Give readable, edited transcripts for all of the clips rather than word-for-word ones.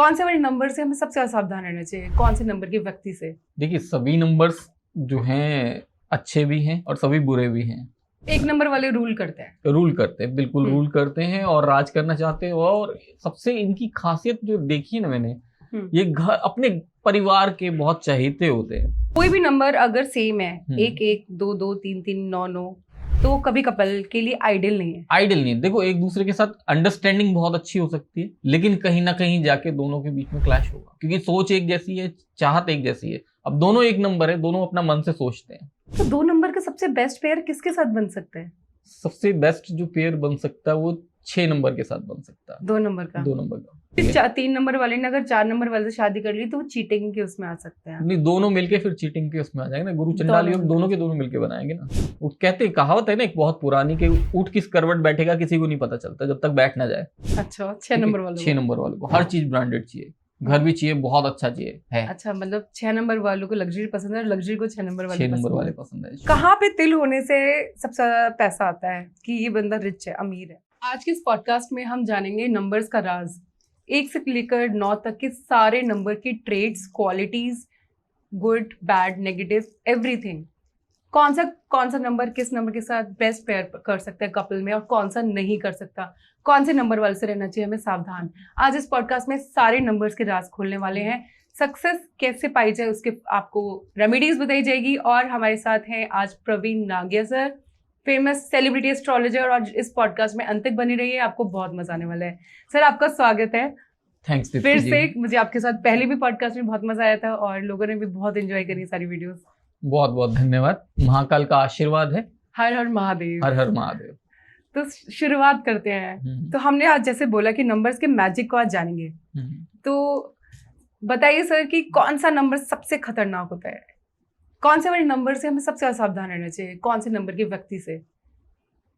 कौन से वाले नंबर से हमें सबसे ज्यादा सावधान रहना चाहिए, कौन से नंबर के व्यक्ति से? देखिए, सभी नंबर्स जो हैं अच्छे भी हैं और सभी बुरे भी हैं। एक नंबर वाले रूल करते हैं। रूल करते हैं, बिल्कुल रूल करते हैं और राज करना चाहते हैं। और सबसे इनकी खासियत जो देखी है ना मैंने, ये घर अपने परिवार के बहुत चहेते होते हैं। कोई भी नंबर अगर सेम है, 1 1 2 2 3 3 9 9, तो कभी कपल के लिए आइडियल नहीं है। आइडियल नहीं है। देखो, एक दूसरे के साथ अंडरस्टैंडिंग बहुत अच्छी हो सकती है, लेकिन कहीं ना कहीं जाके दोनों के बीच में क्लैश होगा, क्योंकि सोच एक जैसी है, चाहत एक जैसी है। अब दोनों एक नंबर है, दोनों अपना मन से सोचते हैं। तो 2 नंबर का सबसे बेस्ट पेयर किसके साथ बन सकता है? सबसे बेस्ट जो पेयर बन सकता है वो 6 नंबर के साथ बन सकता है। 2 नंबर का? 2 नंबर का। 3 नंबर वाले ने अगर 4 नंबर वाले से शादी कर ली तो वो चीटिंग के उसमें आ सकते हैं। नहीं, दोनों मिलके फिर चीटिंग के उसमें आ जाएंगे ना। गुरु चंडाल योग दोनों के दोनों मिलके बनाएंगे ना। वो कहते हैं, कहावत है ना एक बहुत पुरानी, कि ऊँट किस करवट बैठेगा किसी को नहीं पता चलता जब तक बैठ ना जाए। अच्छा, 6 नंबर वालों 6 नंबर वालों को हर चीज ब्रांडेड चाहिए, घर भी चाहिए, बहुत अच्छा चाहिए है। अच्छा, मतलब 6 नंबर वालों को लग्जरी पसंद है और लग्जरी को 6 नंबर 6 नंबर वाले पसंद है। कहाँ पे तिल होने से सबसे ज्यादा पैसा आता है कि ये बंदा रिच है, अमीर है? आज के इस पॉडकास्ट में हम जानेंगे नंबर्स का राज, 1 से लेकर 9 तक के सारे नंबर की traits, qualities, good, bad, negative, everything. कौन सा नंबर किस नंबर के साथ बेस्ट पेयर कर सकता है कपल में और कौन सा नहीं कर सकता, कौन से नंबर वाले से रहना चाहिए हमें सावधान। आज इस पॉडकास्ट में सारे नंबर्स के राज खोलने वाले हैं। सक्सेस कैसे पाई जाए उसके आपको रेमेडीज बताई जाएगी। और हमारे साथ हैं आज Praveen Nagia sir, famous celebrity astrologer, और इस पॉडकास्ट में अंत तक बनी रही है, आपको बहुत मजा आने वाला है। सर, आपका स्वागत है थैंक्स फिर से। मुझे आपके साथ पहले भी पॉडकास्ट में बहुत मजा आया था और लोगों ने भी बहुत एंजॉय करी सारी वीडियोस। बहुत बहुत धन्यवाद। महाकाल का आशीर्वाद है। हर हर महादेव। हर हर महादेव। तो शुरुआत करते हैं। तो हमने आज जैसे बोला कि नंबर्स के मैजिक को आज जानेंगे, तो बताइए सर कि कौन सा नंबर सबसे खतरनाक होता है, कौन से वाले नंबर से हमें सबसे ज्यादा सावधान रहना चाहिए, कौन से नंबर के व्यक्ति से?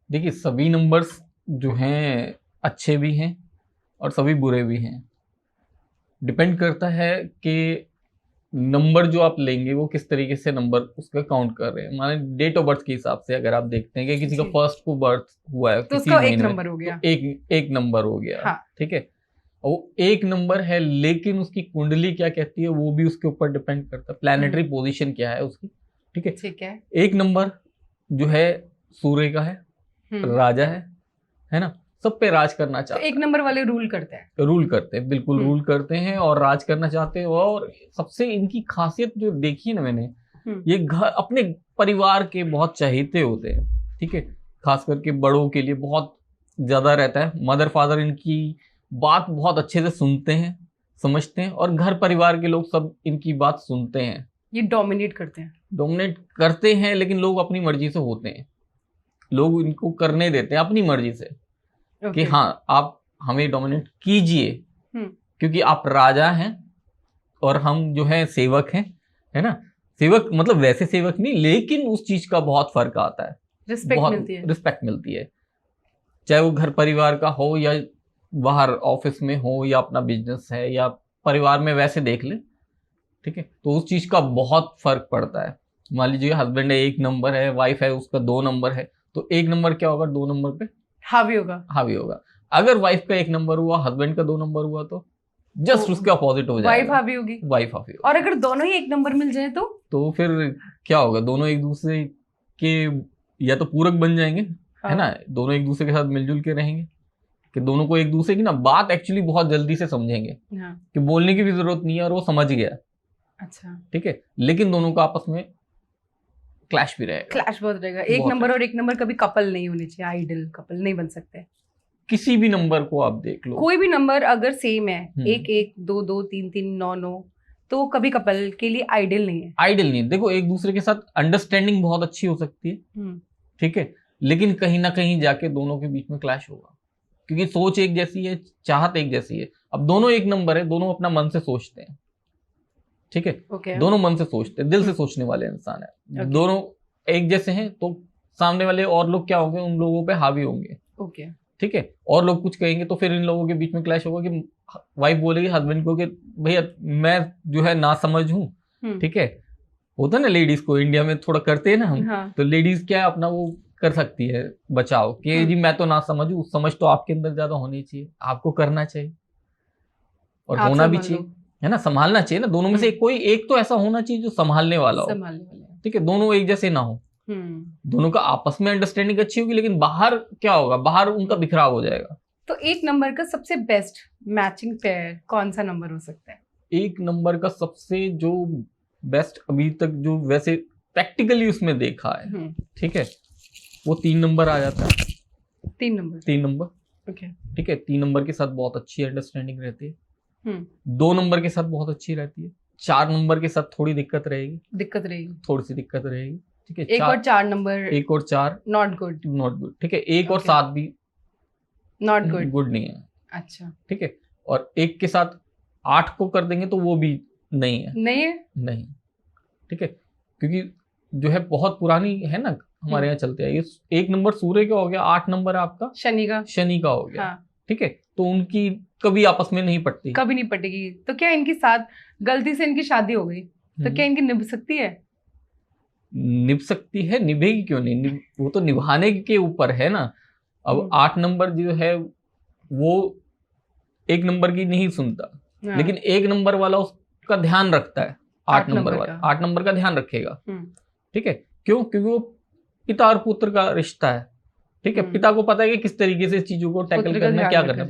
देखिए, सभी नंबर्स जो हैं अच्छे भी हैं और सभी बुरे भी हैं। डिपेंड करता है कि नंबर जो आप लेंगे वो किस तरीके से नंबर उसका काउंट कर रहे हैं। माने डेट ऑफ बर्थ के हिसाब से अगर आप देखते हैं कि किसी का 1 को बर्थ हुआ है तो उसका 1 नंबर हो गया, तो एक नंबर हो गया। हाँ। ठीक है, वो 1 नंबर है, लेकिन उसकी कुंडली क्या कहती है वो भी उसके ऊपर डिपेंड करता है, प्लैनेटरी पोजीशन क्या है उसकी। ठीक है, ठीक है। 1 नंबर जो है सूर्य का है, राजा है ना, सब पे राज करना चाहते हैं। 1 नंबर वाले रूल करते हैं। रूल करते हैं, बिल्कुल रूल करते हैं और राज करना चाहते हैं। और सबसे इनकी खासियत जो देखी है ना मैंने, ये घर अपने परिवार के बहुत चहेते होते हैं। ठीक है, खास करके बड़ों के लिए बहुत ज्यादा रहता है। मदर फादर इनकी बात बहुत अच्छे से सुनते हैं, समझते हैं, और घर परिवार के लोग सब इनकी बात सुनते हैं। ये डोमिनेट करते हैं, लेकिन लोग अपनी मर्जी से होते हैं। लोग इनको करने देते हैं अपनी मर्जी से कि हाँ, आप हमें डोमिनेट कीजिए, क्योंकि आप राजा हैं और हम जो है सेवक हैं, है ना। सेवक मतलब वैसे सेवक नहीं, लेकिन उस चीज का बहुत फर्क आता है, रिस्पेक्ट मिलती है, चाहे वो घर परिवार का हो या बाहर ऑफिस में हो या अपना बिजनेस है या परिवार में वैसे देख ले। ठीक है, तो उस चीज का बहुत फर्क पड़ता है। मान लीजिए हस्बैंड है 1 नंबर है, वाइफ है उसका 2 नंबर है, तो 1 नंबर क्या होगा, 2 नंबर पे हावी होगा। अगर वाइफ का 1 नंबर हुआ, हस्बैंड का 2 नंबर हुआ, तो जस्ट उसके अपोजिट हो जाएगा, वाइफ हावी होगी। और अगर दोनों ही 1 नंबर मिल जाए तो फिर क्या होगा, दोनों एक दूसरे के या तो पूरक बन जाएंगे, है ना। दोनों एक दूसरे के साथ मिलजुल के रहेंगे, कि दोनों को एक दूसरे की ना बात एक्चुअली बहुत जल्दी से समझेंगे, कि बोलने की भी जरूरत नहीं है और वो समझ गया। अच्छा, ठीक है, लेकिन दोनों का आपस में क्लैश भी रहेगा, क्लैश बहुत रहेगा। 1 नंबर और 1 नंबर कभी कपल नहीं होने चाहिए, आइडियल कपल नहीं बन सकते। किसी भी नंबर को आप देख लो, कोई भी नंबर अगर सेम है, 1 1 2 2 3 3 9 9, तो कभी कपल के लिए आइडियल नहीं है। आइडियल नहीं। देखो, एक दूसरे के साथ अंडरस्टैंडिंग बहुत अच्छी हो सकती है, ठीक है, लेकिन कहीं ना कहीं जाके दोनों के बीच में क्लैश होगा, क्योंकि सोच एक जैसी है, चाहत एक जैसी है। अब दोनों 1 नंबर है, दोनों अपना मन से सोचते हैं। ठीक है, दोनों मन से सोचते हैं, दिल से सोचने वाले इंसान है। दोनों एक जैसे हैं, तो सामने वाले और लोग क्या होंगे, उन लोगों पे हावी होंगे। ठीक है, और लोग कुछ कहेंगे तो फिर इन लोगों के बीच में क्लैश होगा, कि वाइफ बोलेगी हस्बैंड को कि भैया मैं जो है ना समझ हूँ। ठीक है, होता है ना लेडीज को, इंडिया में थोड़ा करते हैं ना हम। हाँ। तो लेडीज क्या अपना वो कर सकती है बचाओ, कि जी मैं तो ना समझू, समझ तो आपके अंदर ज्यादा होनी चाहिए, आपको करना चाहिए। और आप होना भी संभाल चाहिए, लो। है ना, संभालना चाहिए ना, दोनों में से कोई एक तो ऐसा होना चाहिए जो संभालने वाला हो, संभालने वाले। ठीक है, दोनों एक जैसे ना हो, दोनों का आपस में अंडरस्टैंडिंग अच्छी होगी, लेकिन बाहर क्या होगा, बाहर उनका बिखराव हो जाएगा। तो एक नंबर का सबसे बेस्ट मैचिंग पेयर कौन सा नंबर हो सकता है? एक नंबर का सबसे जो बेस्ट अभी तक जो वैसे प्रैक्टिकली उसमें देखा है, ठीक है, वो 3 नंबर आ जाता है। 3 नंबर। 3 number, okay. ठीक है, 3 नंबर के साथ बहुत अच्छी अंडरस्टैंडिंग रहती है। 2 नंबर के साथ बहुत अच्छी रहती है। 4 नंबर के साथ थोड़ी दिक्कत रहेगी, थोड़ी सी दिक्कत रहेगी, ठीक है। 1 और 4 नंबर, 1 और 4 नॉट गुड, ठीक है। 1 और 7 भी नॉट गुड नहीं है, अच्छा, ठीक है। और 1 के साथ 8 को कर देंगे तो वो भी नहीं है, ठीक है, क्योंकि जो है बहुत पुरानी है ना, हमारे यहाँ चलते हैं ये। 1 नंबर सूर्य का हो गया, 8 नंबर आपका शनि का हो गया, हाँ। ठीक है, तो उनकी कभी आपस में नहीं पटती, कभी नहीं पटेगी। तो क्या इनकी साथ गलती से इनकी शादी हो गई तो क्या इनकी निभ सकती है? निभ सकती है, निभेगी क्यों नहीं, वो तो निभाने के ऊपर है ना। अब 8 नंबर जो है वो 1 नंबर की नहीं सुनता, लेकिन 1 नंबर वाला उसका ध्यान रखता है। 8 नंबर वाला 8 नंबर का ध्यान रखेगा, ठीक है, क्यों, क्योंकि वो पिता और पुत्र का रिश्ता है, ठीक है। पिता को पता है कि किस तरीके से चीजों को टैकल करना, क्या करना।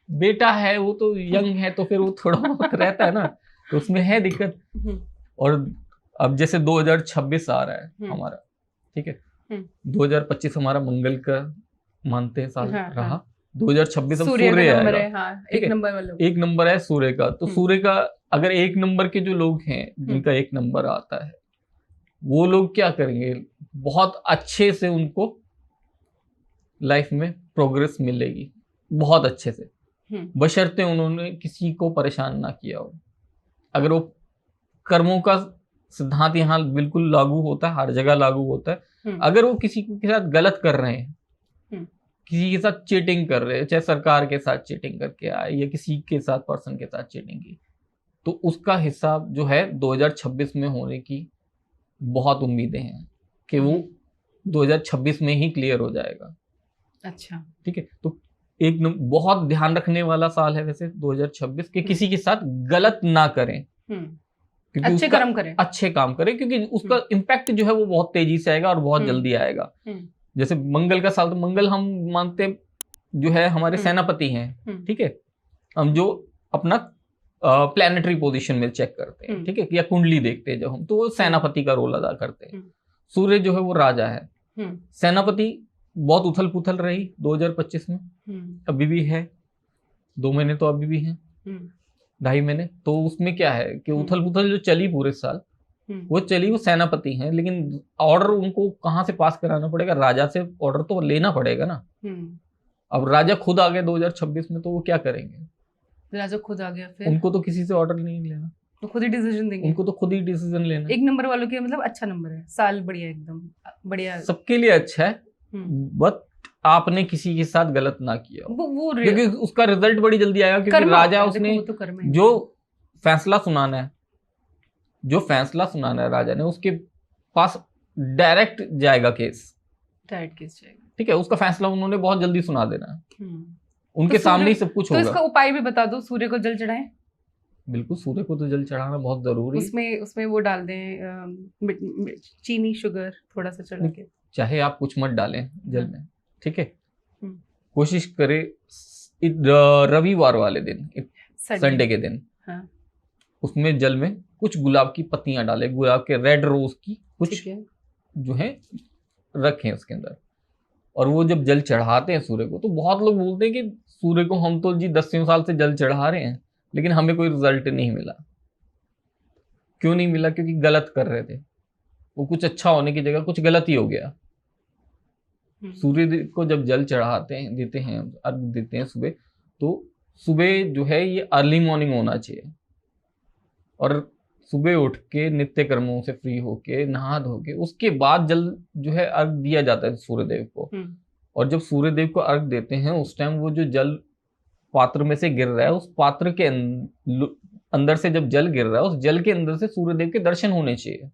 बेटा है वो तो यंग है, तो फिर वो थोड़ा बहुत रहता है ना, तो उसमें है दिक्कत। और अब जैसे 2026 आ रहा है हमारा, ठीक है, 2025 हमारा मंगल का मानते हैं साल रहा, 2026 अब सूर्य आएगा, ठीक है, 1 नंबर है सूर्य का। तो सूर्य का अगर 1 नंबर के जो लोग हैं जिनका 1 नंबर आता है, वो लोग क्या करेंगे, बहुत अच्छे से उनको लाइफ में प्रोग्रेस मिलेगी, बहुत अच्छे से, बशर्ते उन्होंने किसी को परेशान ना किया हो। अगर वो कर्मों का सिद्धांत यहाँ बिल्कुल लागू होता है, हर जगह लागू होता है। अगर वो किसी के साथ गलत कर रहे हैं, किसी के साथ चीटिंग कर रहे हैं, चाहे सरकार के साथ चीटिंग करके आए या किसी के साथ पर्सन के साथ चीटिंग की, तो उसका हिसाब जो है 2026 में होने की बहुत उम्मीदें हैं कि वो 2026 में ही क्लियर हो जाएगा। अच्छा, ठीक है, तो एक बहुत ध्यान रखने वाला साल है वैसे 2026 के, किसी के साथ गलत ना करें, क्योंकि अच्छे काम करें, क्योंकि उसका इम्पैक्ट जो है वो बहुत तेजी से आएगा और बहुत जल्दी आएगा। जैसे मंगल का साल, तो मंगल हम मानते जो है हमारे सेनापति हैं, ठीक है, हम जो अपना प्लैनेटरी पोजीशन में चेक करते हैं, ठीक है, या कुंडली देखते हैं जब हम, तो वो सेनापति का रोल अदा करते हैं। सूर्य जो है वो राजा है, सेनापति बहुत उथल पुथल रही 2025 में, अभी भी है, 2 महीने तो अभी भी हैं, 2.5 महीने, तो उसमें क्या है कि उथल पुथल जो चली पूरे साल, वो चली, वो सेनापति हैं, लेकिन ऑर्डर उनको कहाँ से पास कराना पड़ेगा, राजा से ऑर्डर तो लेना पड़ेगा ना। अब राजा खुद आ गए 2026 में, तो वो क्या करेंगे, राजा खुद आ गया, फिर उनको तो किसी से ऑर्डर नहीं लेना, तो खुद ही डिसीजन देंगे, उनको तो खुद ही डिसीजन लेना। 1 नंबर वालों के मतलब अच्छा नंबर है, साल बढ़िया, एकदम बढ़िया, सबके लिए अच्छा है, बट आपने किसी के साथ गलत ना किया, वो क्योंकि उसका रिजल्ट बड़ी जल्दी आएगा, क्योंकि राजा उसने जो फैसला सुनाना है, राजा ने, उसके पास डायरेक्ट जाएगा केस, ठीक है, उसका फैसला उन्होंने बहुत जल्दी सुना देना है, उनके सामने ही सब कुछ होगा। तो इसका उपाय भी बता दो, सूर्य को जल चढ़ाएं। बिल्कुल, सूर्य को तो जल चढ़ाना बहुत जरूरी है। उसमें वो डाल दें चीनी, शुगर थोड़ा सा चढ़ा के, चाहे आप कुछ मत डालें जल में, ठीक है, कोशिश करें रविवार वाले दिन, संडे के दिन, उसमें जल में कुछ गुलाब की पत्तियां डालें, गुलाब के रेड रोज की कुछ जो है रखें उसके अंदर, और वो जब जल चढ़ाते हैं सूर्य को, तो बहुत लोग बोलते हैं कि सूर्य को हम तो जी 10 साल से जल चढ़ा रहे हैं, लेकिन हमें कोई रिजल्ट नहीं मिला। क्यों नहीं मिला? क्योंकि गलत कर रहे थे, वो कुछ अच्छा होने की जगह कुछ गलत ही हो गया। सूर्य को जब जल चढ़ाते हैं, देते हैं, अर्घ देते हैं सुबह, तो सुबह जो है ये अर्ली मॉर्निंग होना चाहिए, और सुबह उठ के नित्य कर्मों से फ्री होके, नहा धो के, उसके बाद जल जो है अर्घ दिया जाता है सूर्यदेव को। और जब सूर्यदेव को अर्घ देते हैं, उस टाइम वो जो जल पात्र में से गिर रहा है, उस पात्र के अंदर से जब जल गिर रहा है, उस जल के अंदर से सूर्यदेव के दर्शन होने चाहिए,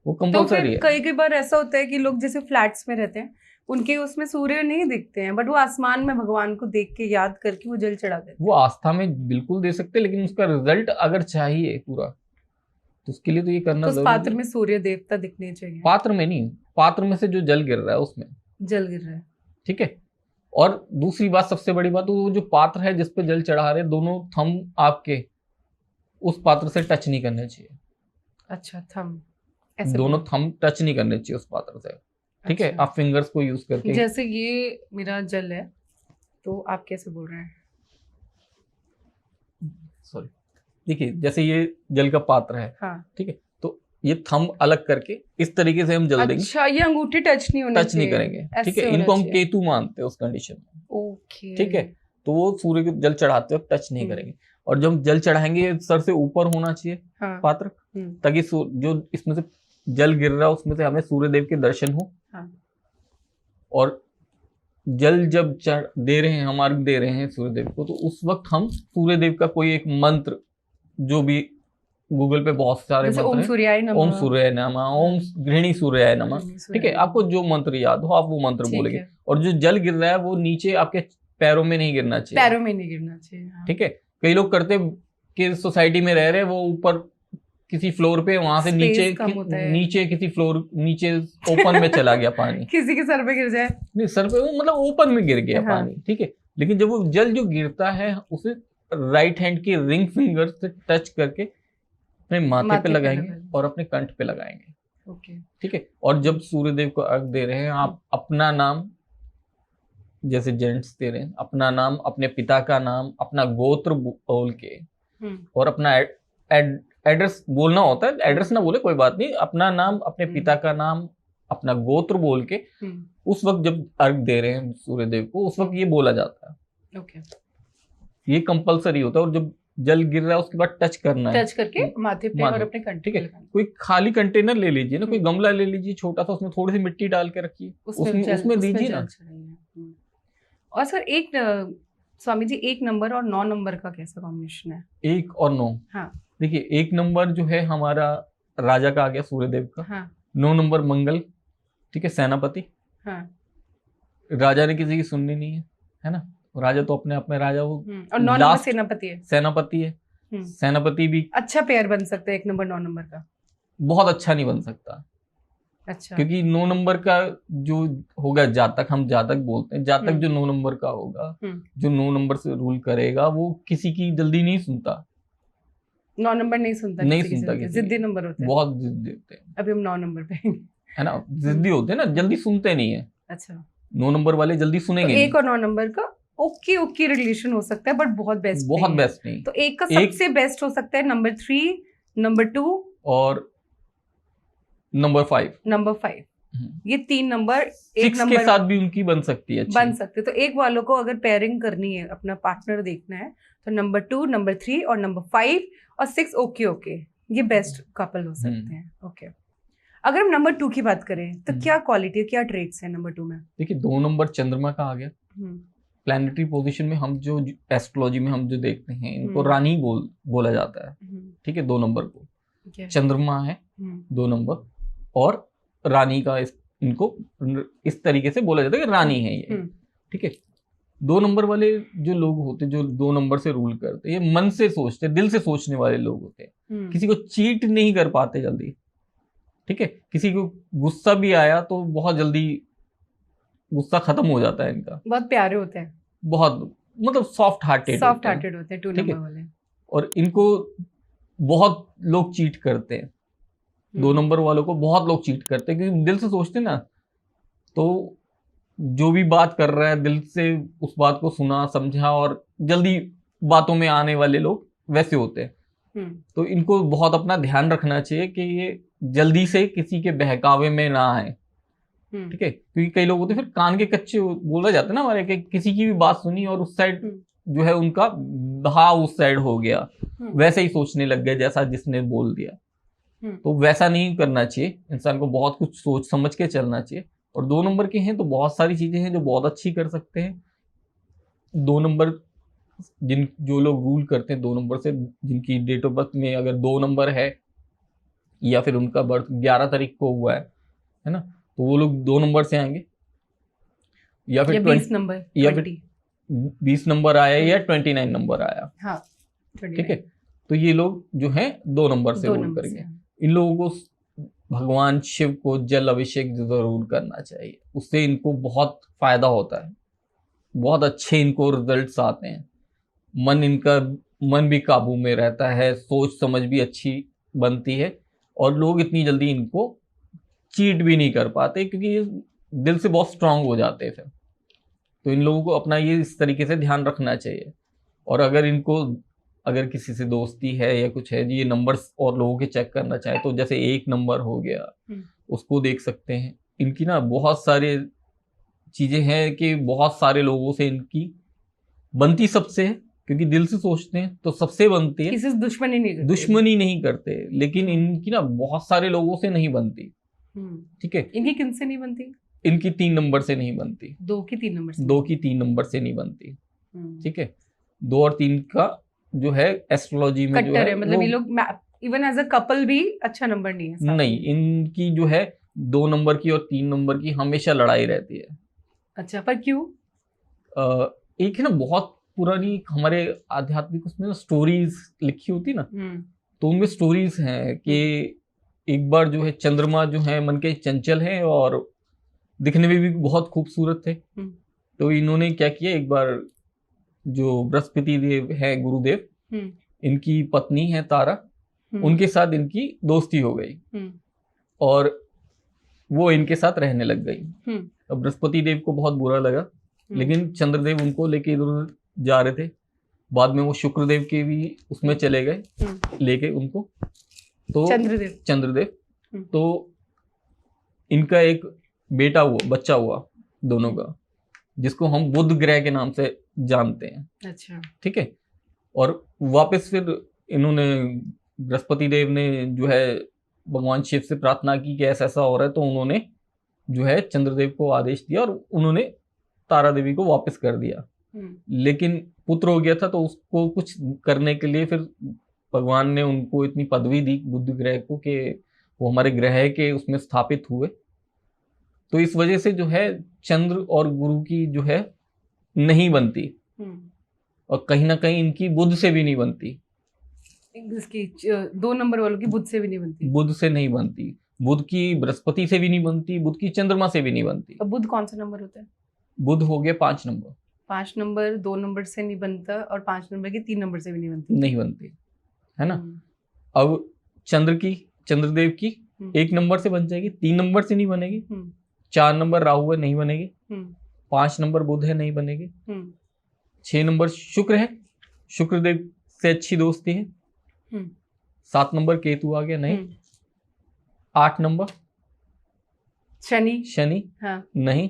वो कंपल्सरी है। कई बार ऐसा होता है कि लोग जैसे फ्लैट्स में रहते हैं, उनके उसमें सूर्य नहीं दिखते हैं, बट वो आसमान में भगवान को देख के याद करके वो जल चढ़ा देते वो आस्था में बिल्कुल दे सकते, लेकिन उसका रिजल्ट अगर चाहिए पूरा, तो उसके लिए तो ये करना तो उस जरूरी पात्र है। में सूर्य देवता दिखने चाहिए। पात्र में नहीं, पात्र में से जो जल गिर रहा है उसमें जल गिर रहा है। ठीक है। और दूसरी बात, सबसे बड़ी बात, वो जो पात्र है जिसपे जल चढ़ा रहे, दोनों थंब आपके उस पात्र से टच नहीं करने चाहिए। अच्छा, थंब ऐसे दोनों बोलो। थंब टच नहीं करने चाहिए उस पात्र से, ठीक है। अच्छा। आप फिंगर्स को यूज करके, जैसे ये मेरा जल है, तो आप कैसे बोल रहे हैं? सॉरी, देखिए जैसे ये जल का पात्र है, हाँ। ठीक है, तो ये थंब अलग करके इस तरीके से हम जल देंगे, अच्छा, ये अंगूठे टच नहीं होने टच नहीं चाहिए, करेंगे, ठीक ऐसे है। होना इनको हम चाहिए। केतु मानते हैं उस कंडीशन में, ओके। ठीक है। तो वो सूर्य को जल चढ़ाते वक्त टच नहीं करेंगे। और जब हम जल चढ़ाएंगे, सर से ऊपर होना चाहिए हाँ। पात्र, ताकि जो इसमें से जल गिर रहा है उसमें से हमें सूर्य देव के दर्शन हो। हाँ। और जल जब चढ़ दे रहे हैं, हम अर्घ दे रहे हैं सूर्य देव को, तो उस वक्त हम सूर्य देव का कोई एक मंत्र, जो भी गूगल पे बहुत सारे जैसे मंत्र ओम हैं, सूर्याय नमः, ओम सूर्याय नमः, ओम गृहिणी सूर्याय नमः, ठीक है। आपको जो मंत्र याद हो आप वो मंत्र ठीक बोलेंगे। है। और जो जल गिर रहा है वो नीचे आपके पैरों में नहीं गिरना चाहिए, पैरों में नहीं गिरना चाहिए। हाँ। ठीक है। कई लोग करते कि सोसाइटी में रह रहे, वो ऊपर किसी फ्लोर पे, वहां से नीचे नीचे किसी फ्लोर नीचे ओपन में चला गया पानी, किसी के सर पे गिर जाए, नहीं सर पे, वो मतलब ओपन में गिर गया हाँ। पानी, ठीक है। लेकिन जब वो जल जो गिरता है उसे राइट हैंड की रिंग फिंगर से टच करके अपने माथे पे लगाएंगे और अपने कंठ पे लगाएंगे, ओके, ठीक है। और जब सूर्यदेव को अर्घ दे रहे हैं, आप अपना नाम, जैसे जेंट्स दे रहे हैं, अपना नाम, अपने पिता का नाम, अपना गोत्र बोल के, और अपना एड्रेस बोलना होता है, एड्रेस ना बोले कोई बात नहीं, अपना नाम, अपने पिता का नाम, अपना गोत्र बोल के उस वक्त जब अर्घ दे रहे हैं सूर्यदेव को, उस वक्त ये बोला जाता है। ओके। ये कंपलसरी होता है। और जब जल गिर रहा है उसके बाद टच करना है, टच करके माथे पे और अपने कंठ पे, ठीक है। कोई खाली कंटेनर ले लीजिए ना, कोई गमला ले लीजिए छोटा सा, उसमें थोड़ी सी मिट्टी डाल के रखिए, उसमें दीजिए ना। और सर एक स्वामी जी, 1 नंबर और 9 नंबर का कैसा कॉम्बिनेशन है? 1 और 9, हाँ। देखिए 1 नंबर जो है हमारा राजा का आ गया, सूर्यदेव का। हाँ। 9 नंबर मंगल, ठीक है, सेनापति। हाँ। राजा ने किसी की सुननी नहीं है ना, राजा तो अपने आप में राजा, वो और 9 नंबर सेनापति है। सेनापति है। सेनापति भी अच्छा पेयर बन सकता है 1 नंबर 9 नंबर का? बहुत अच्छा नहीं बन सकता। अच्छा। क्योंकि 9 नंबर का जो होगा जातक, हम जातक बोलते हैं, जातक जो 9 नंबर का होगा, जो 9 नंबर से रूल करेगा, वो किसी की जल्दी नहीं सुनता। 9 नंबर नहीं सुनता, जिद्दी नंबर होते हैं, बहुत जिद्दी होते हैं। अभी हम 9 नंबर पे है ना, जिद्दी होते हैं ना, जल्दी सुनते नहीं है। अच्छा। 9 नंबर वाले जल्दी सुनेंगे। तो 1 और 9 नंबर का ओके रिलेशन हो सकता है, बट बहुत बेस्ट नहीं। तो 1 का सबसे बेस्ट हो सकता है नंबर 3, नंबर 2 और नंबर 5। ये 3 नंबर, 6 के साथ भी उनकी बन सकती है, बन सकती है। तो 1 वालों को अगर पेयरिंग करनी है, अपना पार्टनर देखना है, तो नंबर 2, नंबर 3 और नंबर 5 और 6 ओके ये बेस्ट कपल हो सकते हैं। ओके। अगर हम नंबर 2 की बात करें, तो क्या क्वालिटी, क्या ट्रेट्स है नंबर 2 में? देखिए 2 नंबर चंद्रमा का आ गया। प्लैनेटरी पोजीशन में हम जो एस्ट्रोलॉजी में हम जो देखते हैं, इनको रानी बोला जाता है, ठीक है। 2 नंबर को चंद्रमा है 2 नंबर, और रानी का इनको इस तरीके से बोला जाता है कि रानी है ये, ठीक है। 2 नंबर वाले जो लोग होते हैं, जो 2 नंबर से रूल करते हैं, ये मन से सोचते, दिल से सोचने वाले लोग होते हैं। किसी को चीट नहीं कर पाते जल्दी, ठीक है। किसी को गुस्सा भी आया तो बहुत जल्दी गुस्सा खत्म हो जाता है इनका। बहुत प्यारे होते हैं, बहुत मतलब सॉफ्ट हार्टेड होते हैं 2 नंबर वाले। और इनको बहुत लोग चीट करते हैं, 2 नंबर वालों को बहुत लोग चीट करते हैं, क्योंकि दिल से सोचते ना, तो जो भी बात कर रहा है दिल से उस बात को सुना समझा, और जल्दी बातों में आने वाले लोग वैसे होते हैं। तो इनको बहुत अपना ध्यान रखना चाहिए कि ये जल्दी से किसी के बहकावे में ना आए, ठीक है। क्योंकि कई लोग होते हैं फिर कान के कच्चे, बोला जाता है ना हमारे, कि किसी की भी बात सुनी और उस साइड जो है उनका भाव उस साइड हो गया, वैसे ही सोचने लग गए जैसा जिसने बोल दिया। तो वैसा नहीं करना चाहिए, इंसान को बहुत कुछ सोच समझ के चलना चाहिए। और 2 नंबर के हैं तो बहुत सारी चीजें हैं जो बहुत अच्छी कर सकते हैं। 2 नंबर जो लोग रूल करते हैं 2 नंबर से, जिनकी डेट ऑफ बर्थ में अगर 2 नंबर है, या फिर उनका बर्थ 11 तारीख को हुआ है ना, तो वो लोग 2 नंबर से आएंगे। या फिर 20 नंबर या फिर 20 नंबर आया या 29 नंबर आया। हाँ, ठीक है, तो ये लोग जो हैं 2 नंबर से रूल करेंगे। इन लोगों को भगवान शिव को जल अभिषेक जरूर करना चाहिए, उससे इनको बहुत फायदा होता है, बहुत अच्छे इनको रिजल्ट्स आते हैं, मन भी काबू में रहता है, सोच समझ भी अच्छी बनती है, और लोग इतनी जल्दी इनको चीट भी नहीं कर पाते क्योंकि ये दिल से बहुत स्ट्रांग हो जाते हैं फिर। तो इन लोगों को अपना ये इस तरीके से ध्यान रखना चाहिए। और अगर किसी से दोस्ती है या कुछ है, ये नंबर्स और लोगों के चेक करना चाहे तो जैसे 1 नंबर हो गया, उसको देख सकते हैं। इनकी ना बहुत सारे चीजें हैं कि बहुत सारे लोगों से इनकी बनती सबसे है, क्योंकि दिल से सोचते हैं तो सबसे बनती है, किसी से दुश्मनी नहीं करते। लेकिन इनकी ना बहुत सारे लोगों से नहीं बनती। ठीक है, इनकी किन से नहीं बनती? इनकी 3 नंबर से नहीं बनती, 2 की 3 नंबर से, 2 की 3 नंबर से नहीं बनती। ठीक है, 2 और 3 का जो है एस्ट्रोलॉजी में जो है, मतलब ये लोग इवन एज अ कपल भी अच्छा नंबर नहीं है। नहीं, इनकी जो है 2 नंबर की और 3 नंबर की हमेशा लड़ाई रहती है। अच्छा, पर क्यों? एक है ना बहुत पुरानी हमारे आध्यात्मिक उसमें स्टोरीज लिखी होती ना, तो उनमें स्टोरीज हैं कि एक बार जो है चंद्रमा जो है मन के चंचल है और दिखने में भी बहुत खूबसूरत थे। तो इन्होंने क्या किया, एक बार जो बृहस्पति देव है, गुरुदेव, इनकी पत्नी है तारा, उनके साथ इनकी दोस्ती हो गई और वो इनके साथ रहने लग गई। अब बृहस्पति देव को बहुत बुरा लगा, लेकिन चंद्रदेव उनको लेके इधर जा रहे थे। बाद में वो शुक्रदेव के भी उसमें चले गए लेके उनको, तो चंद्रदेव तो इनका एक बच्चा हुआ दोनों का, जिसको हम बुध ग्रह के नाम से जानते हैं। अच्छा, ठीक है, और वापस फिर इन्होंने बृहस्पति देव ने जो है भगवान शिव से प्रार्थना की कि ऐसा ऐसा हो रहा है, तो उन्होंने जो है चंद्रदेव को आदेश दिया और उन्होंने तारा देवी को वापस कर दिया। लेकिन पुत्र हो गया था, तो उसको कुछ करने के लिए फिर भगवान ने उनको इतनी पदवी दी बुध ग्रह को कि वो हमारे ग्रह के उसमें स्थापित हुए। तो इस वजह से जो है चंद्र और गुरु की जो है नहीं बनती, और कहीं ना कहीं इनकी बुध से भी नहीं बनती। इसकी 2 नंबर वालों की बुध से भी नहीं बनती। बुध से नहीं बनती, बुध की बृहस्पति से भी नहीं बनती, बुध की चंद्रमा से भी नहीं बनती। तो बुध कौन सा नंबर होता है? बुध हो गया 5 नंबर। 5 नंबर 2 नंबर से नहीं बनता और 5 नंबर की 3 नंबर से भी नहीं बनती, है ना। अब चंद्रदेव की 1 नंबर से बन जाएगी, 3 नंबर से नहीं बनेगी, 4 नंबर राहु है नहीं बनेगी, 5 नंबर बुध है नहीं बनेगी, 6 नंबर शुक्र है, शुक्रदेव से अच्छी दोस्ती है, 7 नंबर केतु आ गया नहीं, 8 नंबर शनि हाँ। नहीं।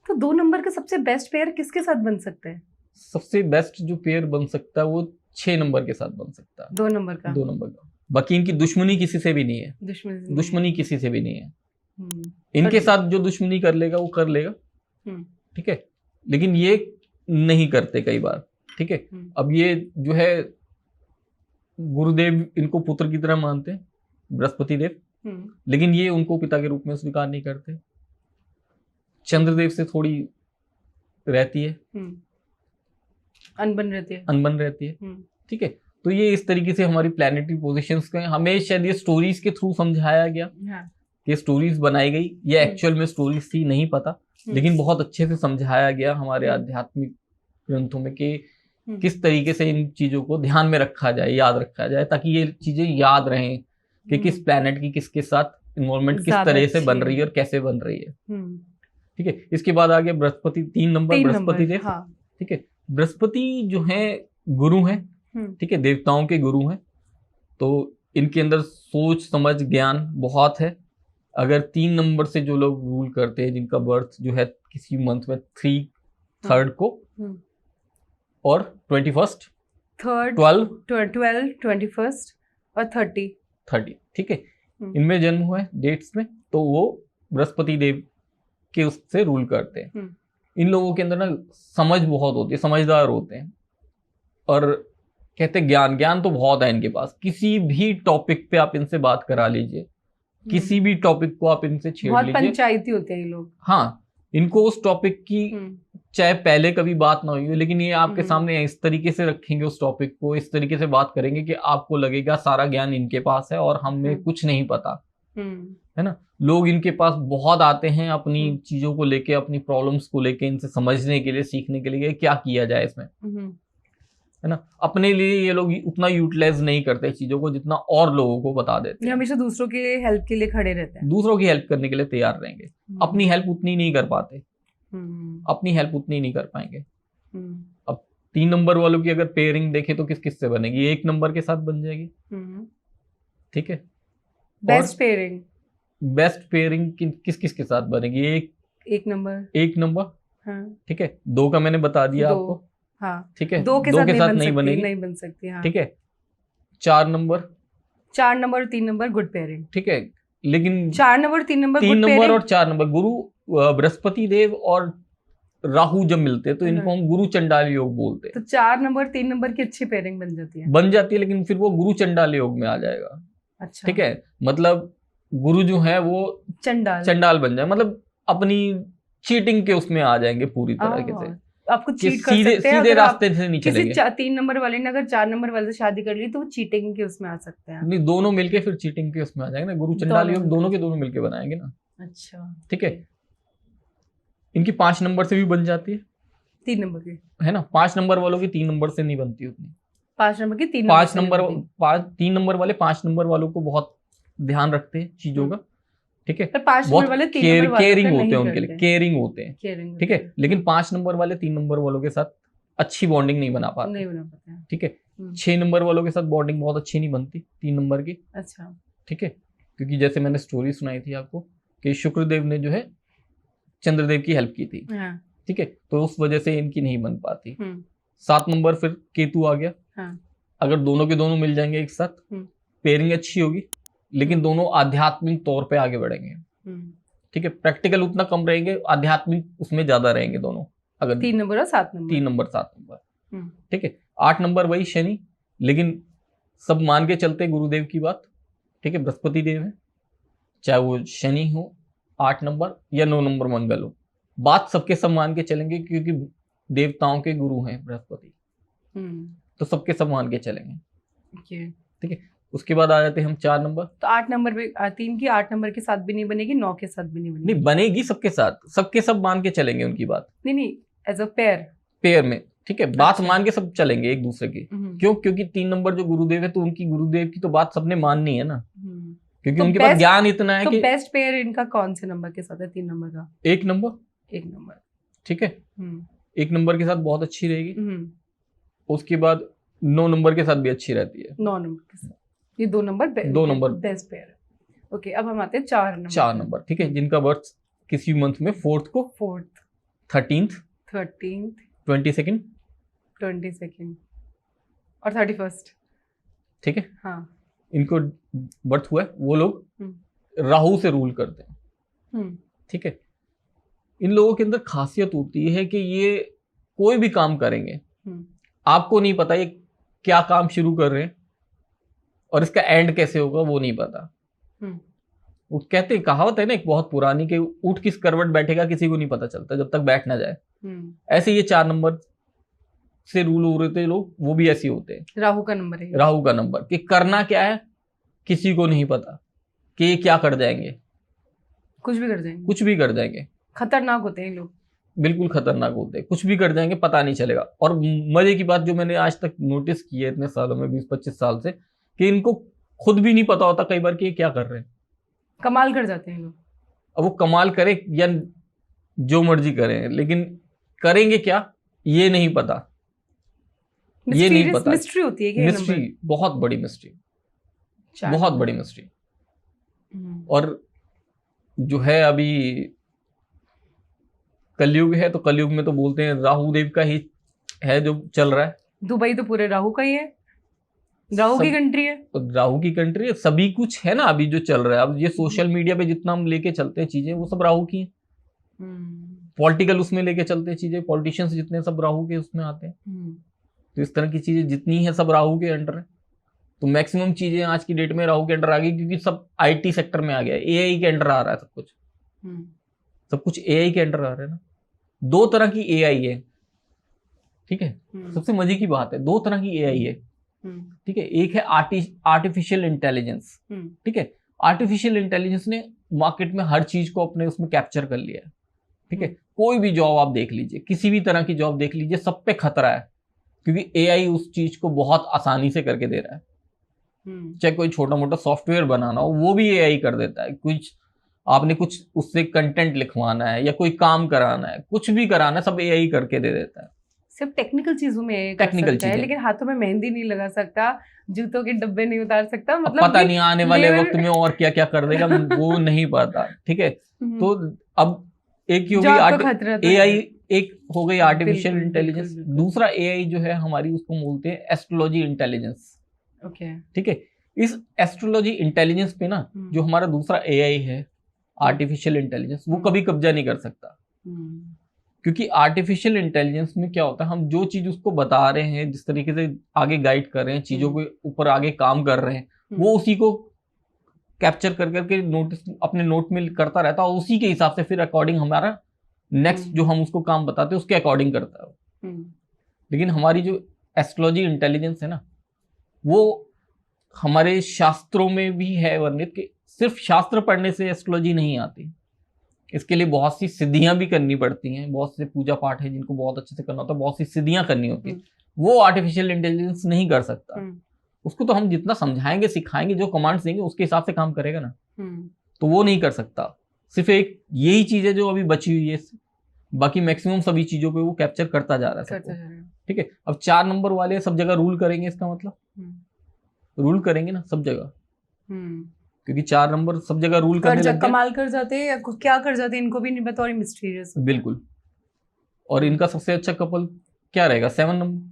तो 2 नंबर का सबसे बेस्ट पेयर किसके साथ बन सकता है? सबसे बेस्ट जो पेयर बन सकता है वो 6 नंबर के साथ बन सकता है। 2 नंबर का। बाकी इनकी दुश्मनी किसी से भी नहीं है, दुश्मनी किसी से भी नहीं है। इनके साथ जो दुश्मनी कर लेगा वो कर लेगा, ठीक है, लेकिन ये नहीं करते कई बार। ठीक है, अब ये जो है गुरुदेव इनको पुत्र की तरह मानते हैं, बृहस्पति देव, लेकिन ये उनको पिता के रूप में स्वीकार नहीं करते। चंद्रदेव से थोड़ी रहती है, अनबन रहती है। ठीक है, तो ये इस तरीके से हमारी प्लैनेटरी पोजीशंस का हमें शायद ये स्टोरीज के थ्रू समझाया गया, कि स्टोरीज बनाई गई, ये एक्चुअल में स्टोरीज थी नहीं पता, लेकिन बहुत अच्छे से समझाया गया हमारे आध्यात्मिक ग्रंथों में कि किस तरीके से इन चीजों को ध्यान में रखा जाए, याद रखा जाए, ताकि ये चीजें याद रहें कि किस प्लैनेट की किसके साथ इन्वॉल्वमेंट किस तरह से बन रही है और कैसे बन रही है। ठीक है, इसके बाद आ गया बृहस्पति, 3 नंबर बृहस्पति देव। ठीक है, बृहस्पति जो है गुरु है, ठीक है, देवताओं के गुरु हैं, तो इनके अंदर सोच समझ ज्ञान बहुत है। अगर 3 नंबर से जो लोग रूल करते हैं, जिनका बर्थ जो है किसी मंथ में 3rd को और 21st, 12, 21st और 30, ठीक है, इनमें जन्म हुआ है डेट्स में, तो वो बृहस्पति देव के उससे रूल करते हैं। इन लोगों के अंदर ना समझ बहुत होती है, समझदार होते हैं, और कहते हैं ज्ञान तो बहुत है इनके पास। किसी भी टॉपिक पे आप इनसे बात करा लीजिए, किसी भी टॉपिक को आप इनसे छेड़ लीजिए, बहुत पंचायती होते हैं ये लोग। हाँ, इनको उस टॉपिक की चाहे पहले कभी बात ना हुई हो, लेकिन ये आपके सामने इस तरीके से रखेंगे उस टॉपिक को, इस तरीके से बात करेंगे कि आपको लगेगा सारा ज्ञान इनके पास है और हमें कुछ नहीं पता, है ना। लोग इनके पास बहुत आते हैं अपनी चीजों को लेके, अपनी प्रॉब्लम्स को लेके, इनसे समझने के लिए, सीखने के लिए क्या किया जाए इसमें, है ना। अपने लिए ये लोग उतना यूटिलाइज नहीं करते चीजों को जितना और लोगों को बता देते हैं। हमेशा दूसरों के हेल्प के लिए खड़े रहते हैं, दूसरों की हेल्प करने के लिए तैयार रहेंगे, अपनी हेल्प उतनी नहीं कर पाते, अपनी हेल्प उतनी नहीं कर पाएंगे। अब 3 नंबर वालों की अगर पेयरिंग देखे तो किस किस से बनेगी? 1 नंबर के साथ बन जाएगी, ठीक है। बेस्ट पेयरिंग, बेस्ट पेयरिंग किस किस के साथ बनेगी? एक नंबर, हाँ। ठीक है, 2 का मैंने बता दिया आपको, हाँ। ठीक है, 2 के साथ नहीं बनेगी, नहीं बन सकती, हाँ। ठीक है। 4 नंबर और 3 नंबर गुड पेयरिंग, ठीक है, लेकिन 4 नंबर 3 नंबर 3 नंबर और 4 नंबर गुरु बृहस्पति देव और राहु जब मिलते हैं तो इनको हम गुरु चंडाल योग बोलते हैं। तो 4 नंबर 3 नंबर की अच्छी पेयरिंग बन जाती है, लेकिन फिर वो गुरु चंडाल योग में आ जाएगा। अच्छा, ठीक है, मतलब गुरु जो है वो चंडाल बन जाए, मतलब अपनी चीटिंग के उसमें आ जाएंगे पूरी तरीके से, आपको चीट कर सकते हैं, सीधे रास्ते से नहीं चलेंगे। 3 नंबर वाले ने अगर 4 नंबर वाले से शादी कर ली तो वो चीटिंग के उसमें आ सकते हैं। नहीं, दोनों मिलके फिर चीटिंग के उसमें आ जाएंगे ना, गुरु चंडाल योग दोनों के दोनों मिलके बनाएंगे ना। अच्छा, ठीक है। इनकी 5 नंबर से भी बन जाती है, 3 नंबर की, है ना। 5 नंबर वालों की 3 नंबर से नहीं बनती उतनी। 5 नंबर की 3 नंबर वाले 5 नंबर वालों को बहुत ध्यान रखते हैं चीजों का, ठीक है। पर 5 नंबर वाले 3 नंबर वालों केयरिंग होते हैं उनके लिए, केयरिंग होते हैं, ठीक है। लेकिन 5 नंबर वाले 3 नंबर वालों के साथ अच्छी बॉन्डिंग नहीं बना पाते, ठीक है। 6 नंबर वालों के साथ बॉन्डिंग बहुत अच्छी नहीं बनती 3 नंबर की, अच्छा, ठीक है। क्योंकि जैसे मैंने स्टोरी सुनाई थी आपको कि शुक्रदेव ने जो है चंद्रदेव की हेल्प की थी, ठीक है, तो उस वजह से इनकी नहीं बन पाती। 7 नंबर फिर केतु आ गया, अगर दोनों के दोनों मिल जाएंगे एक साथ, पेयरिंग अच्छी होगी, लेकिन दोनों आध्यात्मिक तौर पे आगे बढ़ेंगे, ठीक है। प्रैक्टिकल उतना कम रहेंगे, आध्यात्मिक उसमें ज्यादा रहेंगे दोनों, अगर 3 नंबर और 7 नंबर, 3 नंबर 7 नंबर, ठीक है। 8 नंबर वही शनि, लेकिन सब मान के चलते गुरुदेव की बात, ठीक है, बृहस्पति देव है, चाहे वो शनि हो 8 नंबर या 9 नंबर मंगल हो, बात सबके सब मान के चलेंगे, क्योंकि देवताओं के गुरु हैं बृहस्पति, तो सबके सब मान के चलेंगे, ठीक है। उसके बाद आ जाते हैं हम 4 नंबर। तो 8 नंबर में 3 की 8 नंबर के साथ भी नहीं बनेगी, 9 के साथ भी नहीं बनेगी। नहीं बनेगी, सबके साथ, सबके सब मान के चलेंगे उनकी बात, नहीं एज अ पेयर में, ठीक है। बात मान के सब चलेंगे एक दूसरे की, क्यों? क्योंकि 3 नंबर जो गुरुदेव है, तो उनकी गुरुदेव की तो बात सबने माननी है ना, क्योंकि उनके पास ज्ञान इतना है। तो बेस्ट पेयर इनका कौन से नंबर के साथ है? 3 नंबर का 1 नंबर, ठीक है, 1 नंबर के साथ बहुत अच्छी रहेगी। उसके बाद 9 नंबर के साथ भी अच्छी रहती है। 9 नंबर के साथ ये 2 नंबर बेस्ट पेयर है। ओके, अब हम आते हैं 4 नंबर, ठीक है, जिनका बर्थ किसी मंथ में 4th को, 13th 22nd और 31st, ठीक है। हाँ, इनको बर्थ हुआ है, वो लोग राहु से रूल करते हैं, ठीक है। इन लोगों के अंदर खासियत होती है कि ये कोई भी काम करेंगे, आपको नहीं पता ये क्या काम शुरू कर रहे हैं और इसका एंड कैसे होगा, वो नहीं पता। वो कहते हैं, कहावत है ना एक बहुत पुरानी, कि ऊँट किस करवट बैठेगा किसी को नहीं पता चलता जब तक बैठ ना जाए। ऐसे ये 4 नंबर से रूल हो रहे थे लोग, वो भी ऐसे होते हैं। राहु का नंबर है, राहु का नंबर, कि करना क्या है किसी को नहीं पता, कि ये क्या कर जाएंगे, कुछ भी कर जाएंगे। खतरनाक होते हैं लोग, बिल्कुल खतरनाक होते हैं, कुछ भी कर जाएंगे, पता नहीं चलेगा। और मजे की बात जो मैंने आज तक नोटिस की है इतने सालों में, 20-25 साल से, कि इनको खुद भी नहीं पता होता कई बार कि ये क्या कर रहे हैं, कमाल कर जाते हैं लोग। अब वो कमाल करे या जो मर्जी करें, लेकिन करेंगे क्या ये नहीं पता, ये नहीं पता। मिस्ट्री होती है कि मिस्ट्री, बहुत बड़ी मिस्ट्री, बहुत बड़ी मिस्ट्री। और जो है अभी कलयुग है, तो कलयुग में तो बोलते हैं राहु देव का ही है जो चल रहा है। दुबई तो पूरे राहु का ही है, राहु की कंट्री है, राहु की कंट्री है, सभी कुछ है ना अभी जो चल रहा है। अब ये सोशल मीडिया पे जितना हम लेके चलते हैं चीजें, वो सब राहु की हैं। पॉलिटिकल उसमें लेके चलते हैं चीजें, पॉलिटिशियंस जितने सब राहु के उसमें आते हैं। तो इस तरह की चीजें जितनी है सब राहु के अंडर है। तो मैक्सिमम चीजें आज की डेट में राहु के अंडर आ गई, क्योंकि सब आईटी सेक्टर में आ गया है, एआई के अंडर आ रहा है सब कुछ, सब कुछ एआई के अंडर आ रहा है ना। 2 तरह की एआई है, ठीक है। सबसे मजे की बात है, 2 तरह की एआई है, ठीक है। एक है आर्टिफिशियल इंटेलिजेंस, ठीक है। आर्टिफिशियल इंटेलिजेंस ने मार्केट में हर चीज को अपने उसमें कैप्चर कर लिया है, ठीक है। कोई भी जॉब आप देख लीजिए, किसी भी तरह की जॉब देख लीजिए, सब पे खतरा है, क्योंकि एआई उस चीज को बहुत आसानी से करके दे रहा है। चाहे कोई छोटा मोटा सॉफ्टवेयर बनाना हो, वो भी एआई कर देता है। आपने कुछ उससे कंटेंट लिखवाना है या कोई काम कराना है, कुछ भी कराना है, सब एआई करके दे देता है। सिर्फ टेक्निकल चीजों में AI कर टेक्निकल सकता है, लेकिन हाथों में मेहंदी नहीं लगा सकता, जूतों के डब्बे नहीं उतार सकता, मतलब पता नहीं आने वाले वक्त में और क्या क्या कर देगा, वो नहीं पता, ठीक है। तो अब एक ही हो गई एआई, एक हो गई आर्टिफिशियल इंटेलिजेंस। दूसरा एआई जो है हमारी, उसको बोलते हैं एस्ट्रोलॉजी इंटेलिजेंस, ओके, ठीक है। इस एस्ट्रोलॉजी इंटेलिजेंस पे ना, जो हमारा दूसरा एआई है आर्टिफिशियल इंटेलिजेंस, वो कभी कब्जा नहीं कर सकता। क्योंकि आर्टिफिशियल इंटेलिजेंस में क्या होता है, हम जो चीज उसको बता रहे हैं, जिस तरीके से आगे गाइड कर रहे हैं, चीजों के ऊपर आगे काम कर रहे हैं, वो उसी को कैप्चर कर करके नोटिस अपने नोट में करता रहता है, और उसी के हिसाब से फिर अकॉर्डिंग हमारा नेक्स्ट जो हम उसको काम बताते हैं उसके अकॉर्डिंग करता है। लेकिन हमारी जो एस्ट्रोलॉजी इंटेलिजेंस है ना, वो हमारे शास्त्रों में भी है वर्णित कि सिर्फ शास्त्र पढ़ने से एस्ट्रोलॉजी नहीं आती, इसके लिए बहुत सी सिद्धियां भी करनी पड़ती हैं, बहुत से पूजा पाठ है जिनको बहुत अच्छे से करना होता है, बहुत सी सिद्धियां करनी होती है, वो आर्टिफिशियल इंटेलिजेंस नहीं कर सकता। उसको तो हम जितना समझाएंगे, सिखाएंगे, जो कमांड्स देंगे उसके हिसाब से काम करेगा ना, तो वो नहीं कर सकता। सिर्फ एक यही चीज है जो अभी बची हुई है, बाकी मैक्सिमम सभी चीजों पे वो कैप्चर करता जा रहा है, ठीक है। अब 4 नंबर वाले सब जगह रूल करेंगे, इसका मतलब रूल करेंगे ना सब जगह, क्योंकि 4 नंबर सब जगह रूल करने लग गए, कमाल कर जाते हैं या क्या कर जाते हैं, इनको भी नहीं पता, और मिस्टीरियस बिल्कुल। और इनका सबसे अच्छा कपल क्या रहेगा? 7 नंबर,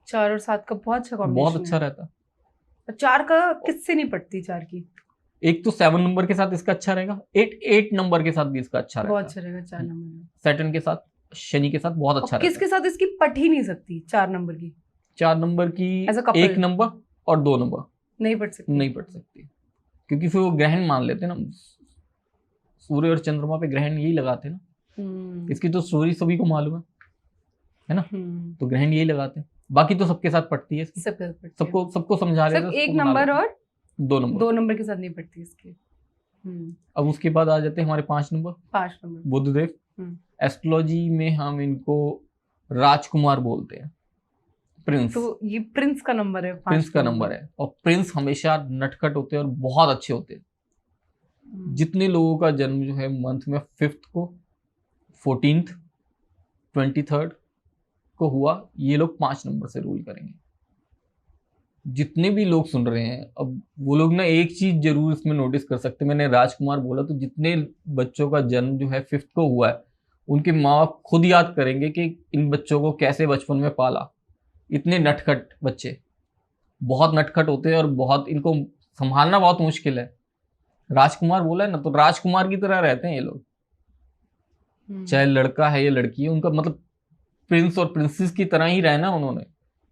4 और 7 का बहुत अच्छा कॉम्बिनेशन, बहुत अच्छा रहता। 4 का किससे नहीं पड़ती 4 की? एक तो 7 नंबर के साथ इसका अच्छा रहेगा, 8 नंबर के साथ भी इसका अच्छा रहेगा, बहुत अच्छा रहेगा 4 नंबर। सैटर्न के साथ, शनि के साथ बहुत अच्छा रहेगा। किसके साथ इसकी पट ही नहीं सकती 4 नंबर की? 4 नंबर की 1 नंबर और 2 नंबर नहीं पढ़ सकती, नहीं पढ़ सकती, क्योंकि फिर वो ग्रहण मान लेते ना, सूर्य और चंद्रमा पे ग्रहण यही लगाते ना। इसकी तो स्टोरी सभी को मालूम है ना, तो ग्रहण यही लगाते हैं। बाकी तो सबके साथ पढ़ती है, सबको समझा रहे हैं। 1 नंबर और 2 नंबर के साथ नहीं पढ़ती इसकी। अब उसके बाद आ जाते हैं हमारे 5 नंबर बुधदेव। एस्ट्रोलॉजी में हम इनको राजकुमार बोलते हैं, प्रिंस। तो ये प्रिंस का नंबर है, प्रिंस का नंबर है, और प्रिंस हमेशा नटखट होते हैं और बहुत अच्छे होते हैं। जितने लोगों का जन्म जो है मंथ में 5th को, 14th, 23rd को हुआ, ये लोग 5 नंबर से रूल करेंगे। जितने भी लोग सुन रहे हैं, अब वो लोग ना एक चीज जरूर इसमें नोटिस कर सकते हैं। मैंने राजकुमार बोला, तो जितने बच्चों का जन्म जो है 5th को हुआ है, उनके माँ बाप खुद याद करेंगे कि इन बच्चों को कैसे बचपन में पाला। इतने नटखट बच्चे, बहुत नटखट होते हैं और बहुत इनको संभालना बहुत मुश्किल है। राजकुमार बोला है ना, तो राजकुमार की तरह रहते हैं ये लोग, चाहे लड़का है या लड़की है, उनका मतलब प्रिंस और प्रिंसेस की तरह ही रहना उन्होंने।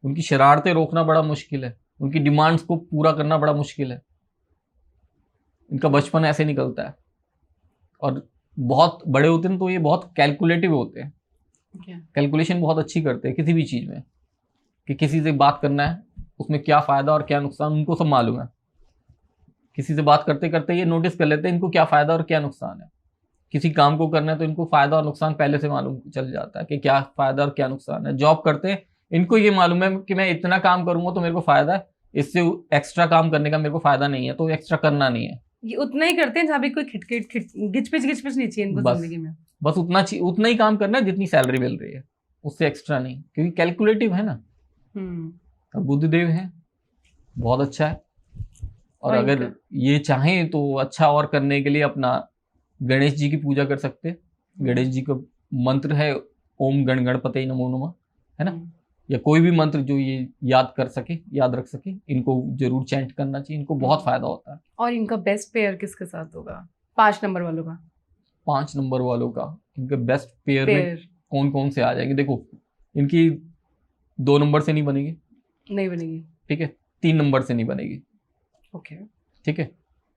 उनकी शरारतें रोकना बड़ा मुश्किल है, उनकी डिमांड्स को पूरा करना बड़ा मुश्किल है। इनका बचपन ऐसे निकलता है, और बहुत बड़े होते हैं तो ये बहुत कैलकुलेटिव होते हैं, कैलकुलेशन बहुत अच्छी करते हैं किसी भी चीज में, कि किसी से बात करना है उसमें क्या फायदा और क्या नुकसान, उनको सब मालूम है। किसी से बात करते करते ये नोटिस कर लेते हैं इनको क्या फायदा और क्या नुकसान है। किसी काम को करना है तो इनको फायदा और नुकसान पहले से मालूम चल जाता है कि क्या फायदा और क्या नुकसान है। जॉब करते हैं, इनको ये मालूम है कि मैं इतना काम करूंगा तो मेरे को फायदा है, इससे एक्स्ट्रा काम करने का मेरे को फायदा नहीं है, तो एक्स्ट्रा करना नहीं है। ये उतना ही करते हैं जहाँ भी कोई गिचपिच नहीं चाहिए इनको जिंदगी में। बस उतना ही काम करना है जितनी सैलरी मिल रही है, उससे एक्स्ट्रा नहीं, क्योंकि कैलकुलेटिव है ना। और बुद्धदेव है, बहुत अच्छा है। और अगर ये चाहें तो अच्छा और करने के लिए अपना गणेश जी की पूजा कर सकते हैं। गणेश जी का मंत्र है ओम गण गणपते नमो नमः, है ना, या कोई भी मंत्र जो ये याद रख सके, इनको जरूर चैंट करना चाहिए, इनको बहुत फायदा होता है। और इनका बेस्ट पेयर किसके साथ होगा 5 नंबर वालों का? 5 नंबर वालों का इनका बेस्ट पेयर में कौन कौन से आ जाएंगे? देखो, इनकी 2 नंबर से नहीं बनेगी, नहीं बनेगी, ठीक है। 3 नंबर से नहीं बनेगी, ओके, ठीक है।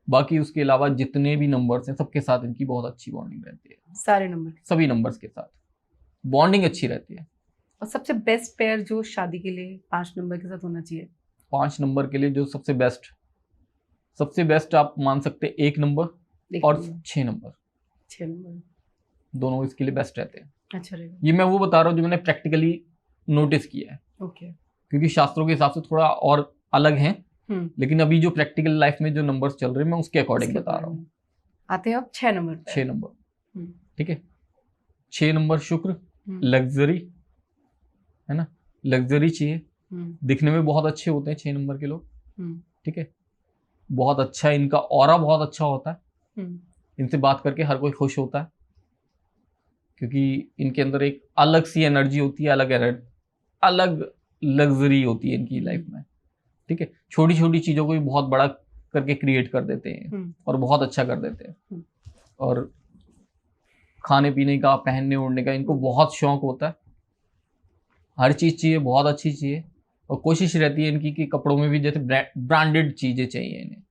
बाकी उसके अलावा जितने भी नंबर्स हैं सबके साथ इनकी बहुत अच्छी बॉन्डिंग रहती है। सारे नंबर, सभी नंबर्स के साथ बॉन्डिंग अच्छी रहती है। और सबसे बेस्ट पेयर जो शादी के लिए 5 नंबर के साथ होना चाहिए? 5 नंबर के लिए जो सबसे बेस्ट आप मान सकते हैं 1 नंबर और 6 नंबर। 6 नंबर दोनों इसके लिए बेस्ट रहते हैं। अच्छा रहेगा। ये मैं वो बता रहा हूँ जो मैंने प्रैक्टिकली नोटिस किया है। ओके। क्योंकि शास्त्रों के हिसाब से थोड़ा और अलग है, लेकिन अभी जो प्रैक्टिकल लाइफ में जो नंबर्स चल रहे हैं मैं उसके अकॉर्डिंग बता रहा हूँ। आते हैं अब 6 नंबर पे। 6 नंबर, ठीक है। 6 नंबर शुक्र, लग्जरी, है ना, लग्जरी चाहिए, दिखने में बहुत अच्छे होते हैं 6 नंबर के लोग, ठीक है। बहुत अच्छा इनका ऑरा बहुत अच्छा होता है, इनसे बात करके हर कोई खुश होता है, क्योंकि इनके अंदर एक अलग सी एनर्जी होती है, अलग लग्जरी होती है इनकी लाइफ में, ठीक है। छोटी छोटी चीजों को भी बहुत बड़ा करके क्रिएट कर देते हैं और बहुत अच्छा कर देते हैं। और खाने पीने का, पहनने ओढ़ने का इनको बहुत शौक होता है, हर चीज चाहिए, बहुत अच्छी चाहिए। और कोशिश रहती है इनकी कि कपड़ों में भी जैसे ब्रांडेड चीजें चाहिए इन्हें।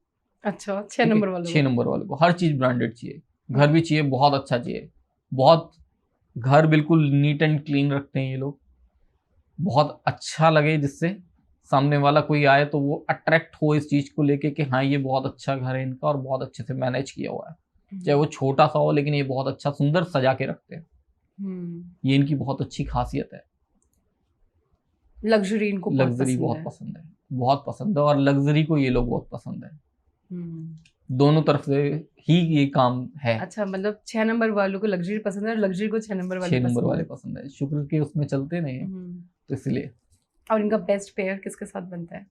अच्छा, 6 नंबर वालों 6 नंबर वालों को हर चीज ब्रांडेड चाहिए। घर भी चाहिए, बहुत अच्छा चाहिए, बहुत घर बिल्कुल नीट एंड क्लीन रखते हैं ये लोग, बहुत अच्छा लगे जिससे सामने वाला कोई आए तो वो अट्रैक्ट हो इस चीज को लेके कि हाँ ये बहुत अच्छा घर है इनका और बहुत अच्छे से मैनेज किया हुआ है। चाहे वो छोटा सा हो लेकिन ये बहुत अच्छा सुंदर सजा के रखते हैं। ये इनकी बहुत अच्छी खासियत है। लग्जरी इनको लग्जरी बहुत पसंद है, बहुत पसंद है, और लग्जरी को ये लोग बहुत पसंद है। दोनों तरफ से ही ये काम है। अच्छा, मतलब 6 नंबर वालों को लग्जरी पसंद है और लग्जरी को 6 नंबर वाले पसंद है। शुक्र के उसमें चलते नहीं तो इसलिए। और इनका बेस्ट पेयर किसके साथ बनता है?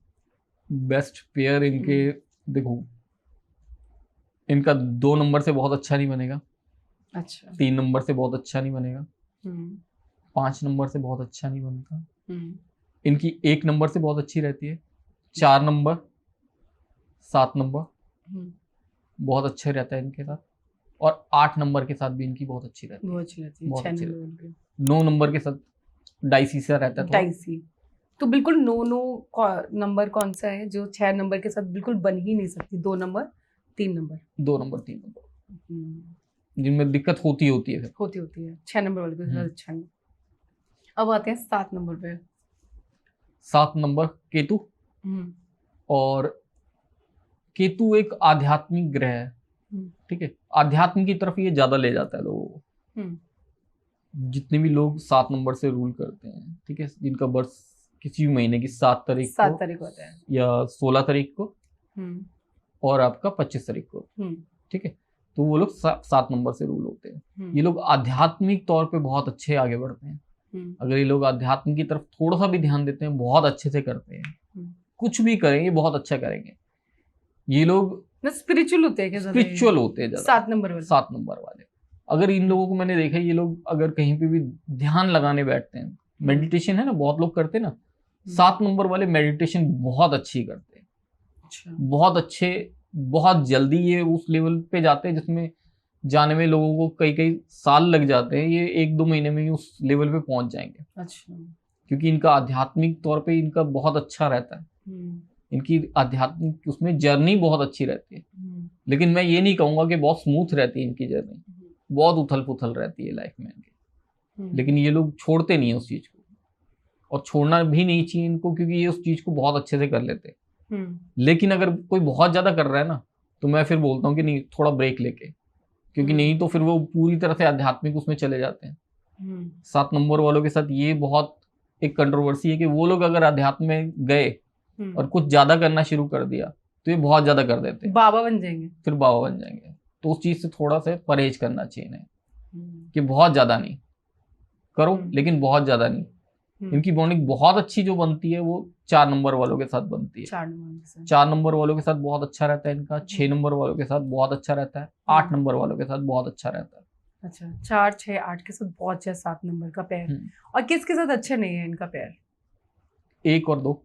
बेस्ट पेयर इनके देखो, इनका 2 नंबर से बहुत अच्छा नहीं बनेगा, अच्छा 3 नंबर से बहुत अच्छा नहीं बनेगा, 5 नंबर से बहुत अच्छा नहीं बनता। इनकी 1 नंबर से बहुत अच्छी रहती है, 4 नंबर, 7 नंबर बहुत अच्छे रहता है इनके साथ, और 8 नंबर के साथ भी इनकी बहुत अच्छी रहती है। बहुत अच्छी रहती है। बहुत अच्छी रहती है। 9 नंबर के साथ डाइसी सा रहता है, डाइसी। तो बिल्कुल नो नंबर कौन सा है जो 6 नंबर के साथ बिल्कुल बन ही नहीं सकती? 2 नंबर 3 नंबर, 2 नंबर 3 नंबर जिनमें दिक्कत होती है फिर होती है 6 नंबर वाले के साथ अच्छा नहीं। अब आते हैं 7 नंबर पे। 7 नंबर केतु, और केतु एक आध्यात्मिक ग्रह है, ठीक है। आध्यात्म की तरफ ये ज्यादा ले जाता है लोगों को। जितने भी लोग 7 नंबर से रूल करते हैं, ठीक है, जिनका बर्थ किसी भी महीने की 7 तारीख को होता है या 16 तारीख को और आपका 25 तारीख को, ठीक है, तो वो लोग 7 नंबर से रूल होते हैं। ये लोग आध्यात्मिक तौर पे बहुत अच्छे आगे बढ़ते हैं। अगर ये लोग आध्यात्म की तरफ थोड़ा सा भी ध्यान देते हैं, बहुत अच्छे से करते हैं, कुछ भी करेंगे बहुत अच्छा करेंगे। ये लोग स्पिरिचुअल होते हैं, 7 नंबर वाले। अगर इन लोगों को मैंने देखा, ये लोग अगर कहीं पे भी ध्यान लगाने बैठते हैं, मेडिटेशन है ना, बहुत लोग करते हैं ना, 7 नंबर वाले मेडिटेशन बहुत अच्छी करते हैं। अच्छा। बहुत अच्छे, बहुत जल्दी ये उस लेवल पे जाते हैं जिसमें जाने में लोगों को कई साल लग जाते हैं, ये 1-2 महीने में ही उस लेवल पे पहुंच जाएंगे। अच्छा। क्योंकि इनका आध्यात्मिक तौर पे इनका बहुत अच्छा रहता है, इनकी आध्यात्मिक उसमें जर्नी बहुत अच्छी रहती है। लेकिन मैं ये नहीं कहूंगा कि बहुत स्मूथ रहती है इनकी जर्नी, बहुत उथल पुथल रहती है लाइफ में इनकी। लेकिन ये लोग छोड़ते नहीं है उस चीज को, और छोड़ना भी नहीं चाहिए इनको, क्योंकि ये उस चीज को बहुत अच्छे से कर लेते हैं। लेकिन अगर कोई बहुत ज्यादा कर रहा है ना, तो मैं फिर बोलता हूँ कि नहीं, थोड़ा ब्रेक लेके, क्योंकि नहीं तो फिर वो पूरी तरह से आध्यात्मिक उसमें चले जाते हैं। 7 नंबर वालों के साथ ये बहुत एक कंट्रोवर्सी है कि वो लोग अगर अध्यात्म में गए और कुछ ज्यादा करना शुरू कर दिया तो ये बहुत ज्यादा कर देते हैं, बाबा बन जाएंगे, फिर बाबा बन जाएंगे। तो उस चीज से थोड़ा सा परहेज करना चाहिए इन्हें, कि बहुत ज्यादा नहीं करो, लेकिन बहुत ज्यादा नहीं। इनकी बॉन्डिंग बहुत अच्छी जो बनती है वो 4 नंबर वालों के साथ बनती है। 4 नंबर वालों के साथ बहुत अच्छा रहता है इनका, 6 नंबर वालों के साथ बहुत अच्छा रहता है, 8 नंबर वालों के साथ बहुत अच्छा रहता है। अच्छा, 4, 6, 8 के साथ बहुत अच्छा 7 नंबर का पेयर। और किसके साथ अच्छा नहीं है इनका पेयर? 1 और 2।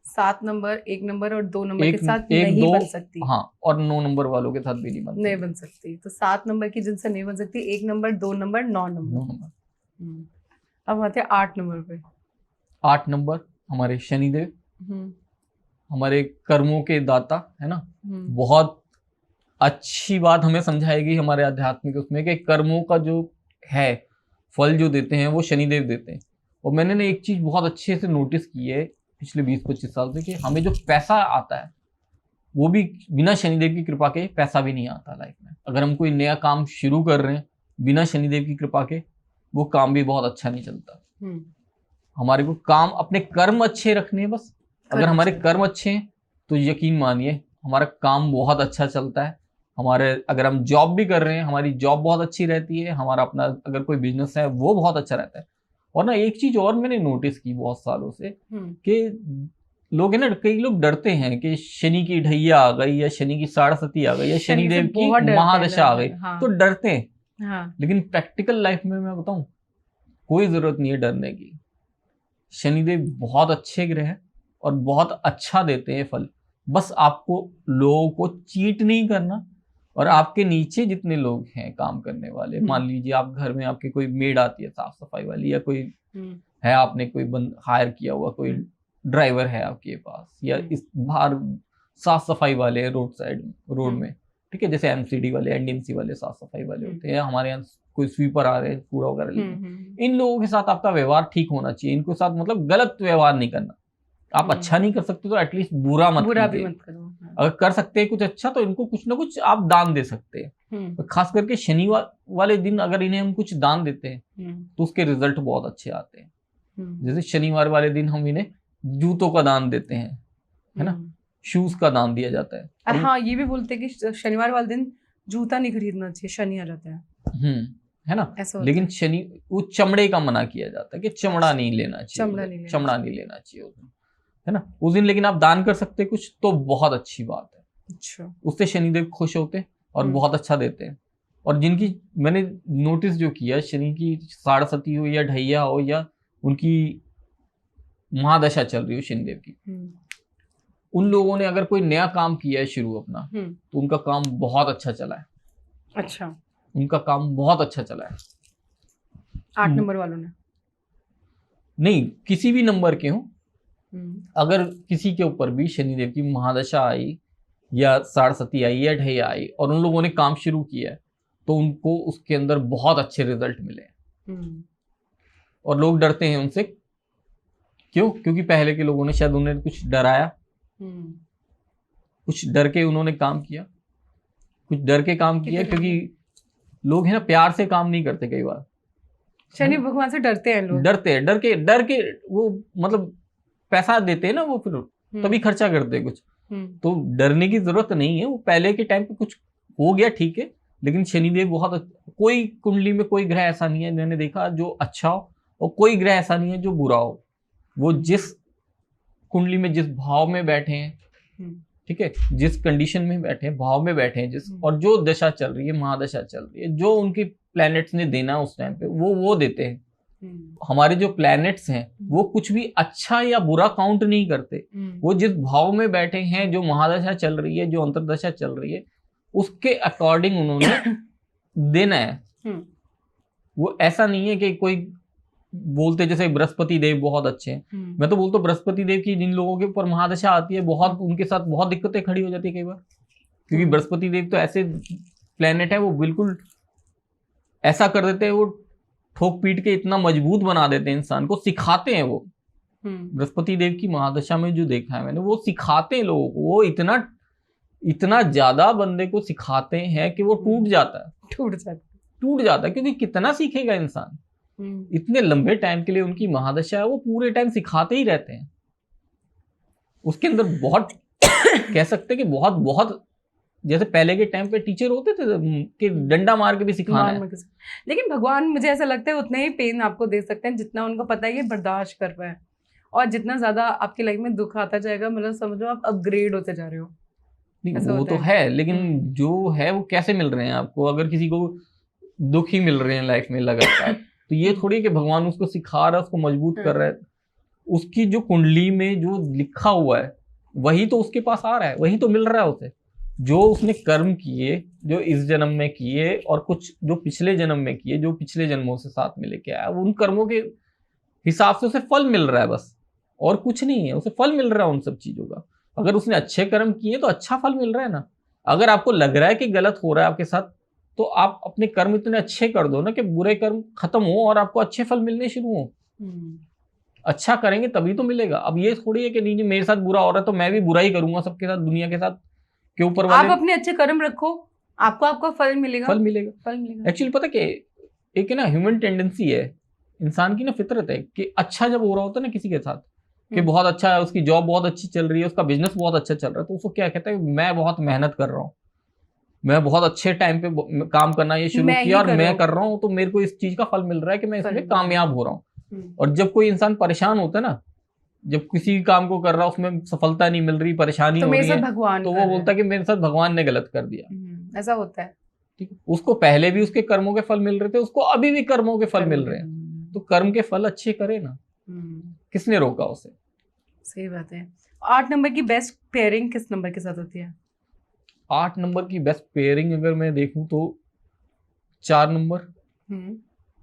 7 नंबर, 1 नंबर और 2 नंबर के साथ नहीं बन सकती। हाँ, और 9 नंबर वालों के साथ भी नहीं बन सकती। तो 7 नंबर की जिनसे नहीं बन सकती, 1 नंबर, 2 नंबर, 9 नंबर। अब आते हैं 8 नंबर पे। 8 नंबर हमारे शनिदेव, हमारे कर्मों के दाता है ना, बहुत अच्छी बात हमें समझाएगी हमारे आध्यात्मिक उसमें कि कर्मों का जो है फल जो देते हैं वो शनिदेव देते हैं। और मैंने ना एक चीज बहुत अच्छे से नोटिस की है पिछले 20-25 साल से कि हमें जो पैसा आता है वो भी बिना शनिदेव की कृपा के पैसा भी नहीं आता लाइफ में। अगर हम कोई नया काम शुरू कर रहे हैं बिना शनिदेव की कृपा के वो काम भी बहुत अच्छा नहीं चलता। हमारे को काम अपने कर्म अच्छे रखने हैं बस। अगर हमारे कर्म अच्छे हैं तो यकीन मानिए हमारा काम बहुत अच्छा चलता है। हमारे अगर हम जॉब भी कर रहे हैं हमारी जॉब बहुत अच्छी रहती है। हमारा अपना अगर कोई बिजनेस है वो बहुत अच्छा रहता है। और ना एक चीज और मैंने नोटिस की बहुत सालों से कि लोग है ना, कई लोग डरते हैं कि शनि की ढैया आ गई या शनि की साढ़सती आ गई या शनिदेव की महादशा आ गई, तो डरते हैं। लेकिन प्रैक्टिकल लाइफ में मैं बताऊं कोई जरूरत नहीं है डरने की। शनिदेव बहुत अच्छे ग्रह हैं और बहुत अच्छा देते हैं फल। बस आपको लोगों को चीट नहीं करना। और आपके नीचे जितने लोग हैं काम करने वाले, मान लीजिए आप घर में आपके कोई मेड आती है साफ सफाई वाली, या कोई है आपने कोई हायर किया हुआ कोई ड्राइवर है आपके पास, या इस बाहर साफ सफाई वाले रोड साइड रोड में, ठीक है, जैसे एमसीडी वाले एनडीएमसी वाले साफ सफाई वाले होते हैं, हमारे यहाँ कोई स्वीपर आ रहे हैं कूड़ा वगैरह लेने, इन लोगों के साथ आपका व्यवहार ठीक होना चाहिए। इनको साथ मतलब गलत व्यवहार नहीं करना। आप अच्छा नहीं कर सकते तो एटलीस्ट बुरा मत करो। अगर कर सकते हैं कुछ अच्छा तो इनको कुछ ना कुछ आप दान दे सकते हैं। खास करके शनिवार वाले दिन अगर इन्हें हम कुछ दान देते हैं तो उसके रिजल्ट बहुत अच्छे आते हैं। जैसे शनिवार वाले दिन हम इन्हें जूतों का दान देते हैं, है ना, शूज का दान दिया जाता है। और हाँ, ये भी बोलते हैं कि शनिवार वाले दिन जूता नहीं खरीदना चाहिए, शनि आ जाता है। है ना, लेकिन शनि वो चमड़े का मना किया जाता है कि चमड़ा नहीं लेना चाहिए, चमड़ा नहीं लेना चाहिए, है ना, उस दिन। लेकिन आप दान कर सकते हैं कुछ तो बहुत अच्छी बात है। अच्छा, उससे शनिदेव खुश होते हैं और बहुत अच्छा देते हैं। और जिनकी मैंने नोटिस जो किया, शनि की साढ़सती हो या ढैया हो या उनकी महादशा चल रही हो शनिदेव की, उन लोगों ने अगर कोई नया काम किया है शुरू अपना, तो उनका काम बहुत अच्छा चला है। अच्छा, उनका काम बहुत अच्छा चला है। 8 नंबर वालों ने नहीं, किसी भी नंबर के हो, अगर किसी के ऊपर भी शनिदेव की महादशा आई या साढ़सती आई या ढैया आई और उन लोगों ने काम शुरू किया है तो उनको उसके अंदर बहुत अच्छे रिजल्ट मिले। और लोग डरते हैं उनसे, क्यों? क्योंकि पहले के लोगों ने शायद उन्हें कुछ डराया, कुछ डर के उन्होंने काम किया, कुछ डर के काम किया, क्योंकि लोग है ना प्यार से काम नहीं करते। कई बार शनि भगवान से डरते हैं लोग, डर के वो मतलब पैसा देते हैं ना, वो फिर तभी खर्चा करते हैं कुछ। तो डरने की जरूरत नहीं है। वो पहले के टाइम पे कुछ हो गया ठीक है, लेकिन शनिदेव बहुत, कोई कुंडली में कोई ग्रह ऐसा नहीं है मैंने देखा जो अच्छा हो, और कोई ग्रह ऐसा नहीं है जो बुरा हो। वो जिस कुंडली में जिस भाव में बैठे हैं, ठीक है, जिस कंडीशन में बैठे हैं, भाव में बैठे हैं जिस, और जो दशा चल रही है, महादशा चल रही है, जो उनकी प्लैनेट्स ने देना उस टाइम पे वो देते हैं। हमारे जो प्लैनेट्स हैं वो कुछ भी अच्छा या बुरा काउंट नहीं करते। वो जिस भाव में बैठे हैं, जो महादशा चल रही है, जो अंतरदशा चल रही है, उसके अकॉर्डिंग उन्होंने देना है। वो ऐसा नहीं है कि कोई बोलते जैसे बृहस्पति देव बहुत अच्छे हैं। मैं तो बोलता हूँ बृहस्पति देव की जिन लोगों के ऊपर महादशा आती है, बहुत उनके साथ बहुत दिक्कतें खड़ी हो जाती है कई बार, क्योंकि बृहस्पति देव तो ऐसे प्लेनेट है, वो बिल्कुल ऐसा कर देते हैं, वो ठोक पीट के इतना मजबूत बना देते हैं इंसान को, सिखाते हैं वो। बृहस्पति देव की महादशा में जो देखा है मैंने, वो सिखाते हैं लोगों को, वो इतना ज्यादा बंदे को सिखाते हैं कि वो टूट जाता है, क्योंकि कितना सीखेगा इंसान। इतने लंबे टाइम के लिए उनकी महादशा है, वो पूरे टाइम सिखाते ही रहते हैं। उसके अंदर बहुत कह सकते हैं कि बहुत जैसे पहले के टाइम पे टीचर होते थे कि डंडा मार के भी सिखाना है। लेकिन भगवान मुझे ऐसा लगता है उतना ही पेन आपको दे सकते हैं जितना उनको पता है कि बर्दाश्त कर पाए। और जितना ज्यादा आपकी लाइफ में दुख आता जाएगा, मतलब समझो आप अपग्रेड होते जा रहे हो। वो तो है, लेकिन जो है वो कैसे मिल रहे हैं आपको? अगर किसी को दुख ही मिल रहे हैं लाइफ में लगातार, तो ये थोड़ी कि भगवान उसको सिखा रहा है, उसको मजबूत कर रहा है। उसकी जो कुंडली में जो लिखा हुआ है वही तो उसके पास आ रहा है, वही तो मिल रहा है उसे। जो उसने कर्म किए, जो इस जन्म में किए और कुछ जो पिछले जन्म में किए, जो पिछले जन्मों से साथ में लेके आया, उन कर्मों के हिसाब से उसे फल मिल रहा है बस, और कुछ नहीं है। उसे फल मिल रहा है उन सब चीजों का। अगर उसने अच्छे कर्म किए तो अच्छा फल मिल रहा है ना। अगर आपको लग रहा है कि गलत हो रहा है आपके साथ, तो आप अपने कर्म इतने अच्छे कर दो ना कि बुरे कर्म खत्म हो और आपको अच्छे फल मिलने शुरू हो। अच्छा करेंगे तभी तो मिलेगा। अब ये थोड़ी है कि नहीं मेरे साथ बुरा हो रहा है तो मैं भी बुरा ही करूंगा सबके साथ, दुनिया के साथ के ऊपर वाले। आप अपने अच्छे कर्म रखो, आपको आपका फल मिलेगा। फल मिलेगा। एक्चुअली पता क्या, एक ना ह्यूमन टेंडेंसी है, इंसान की ना फितरत है कि अच्छा जब हो रहा होता है ना किसी के साथ, कि बहुत अच्छा है, उसकी जॉब बहुत अच्छी चल रही है, उसका बिजनेस बहुत अच्छा चल रहा है, तो उसको क्या कहता है, मैं बहुत मेहनत कर रहा हूँ, मैं बहुत अच्छे टाइम पे काम करना ये शुरू किया और मैं कर रहा हूँ, तो मेरे को इस चीज का फल मिल रहा है कि मैं इसमें कामयाब हो रहा हूँ। और जब कोई इंसान परेशान होता है ना, जब किसी काम को कर रहा है उसमें सफलता नहीं मिल रही, परेशानी हो रही है, तो वो बोलता है कि मेरे साथ भगवान ने गलत कर दिया। ऐसा होता है। ठीक है, उसको पहले भी उसके कर्मों के फल मिल रहे थे, उसको अभी भी कर्मों के फल मिल रहे हैं, तो कर्म के फल अच्छे करे ना, किसने रोका उसे। सही बात है। 8 नंबर की बेस्ट पेयरिंग किस नंबर के साथ होती है? 8 नंबर की बेस्ट पेयरिंग अगर मैं देखूं तो 4 नंबर,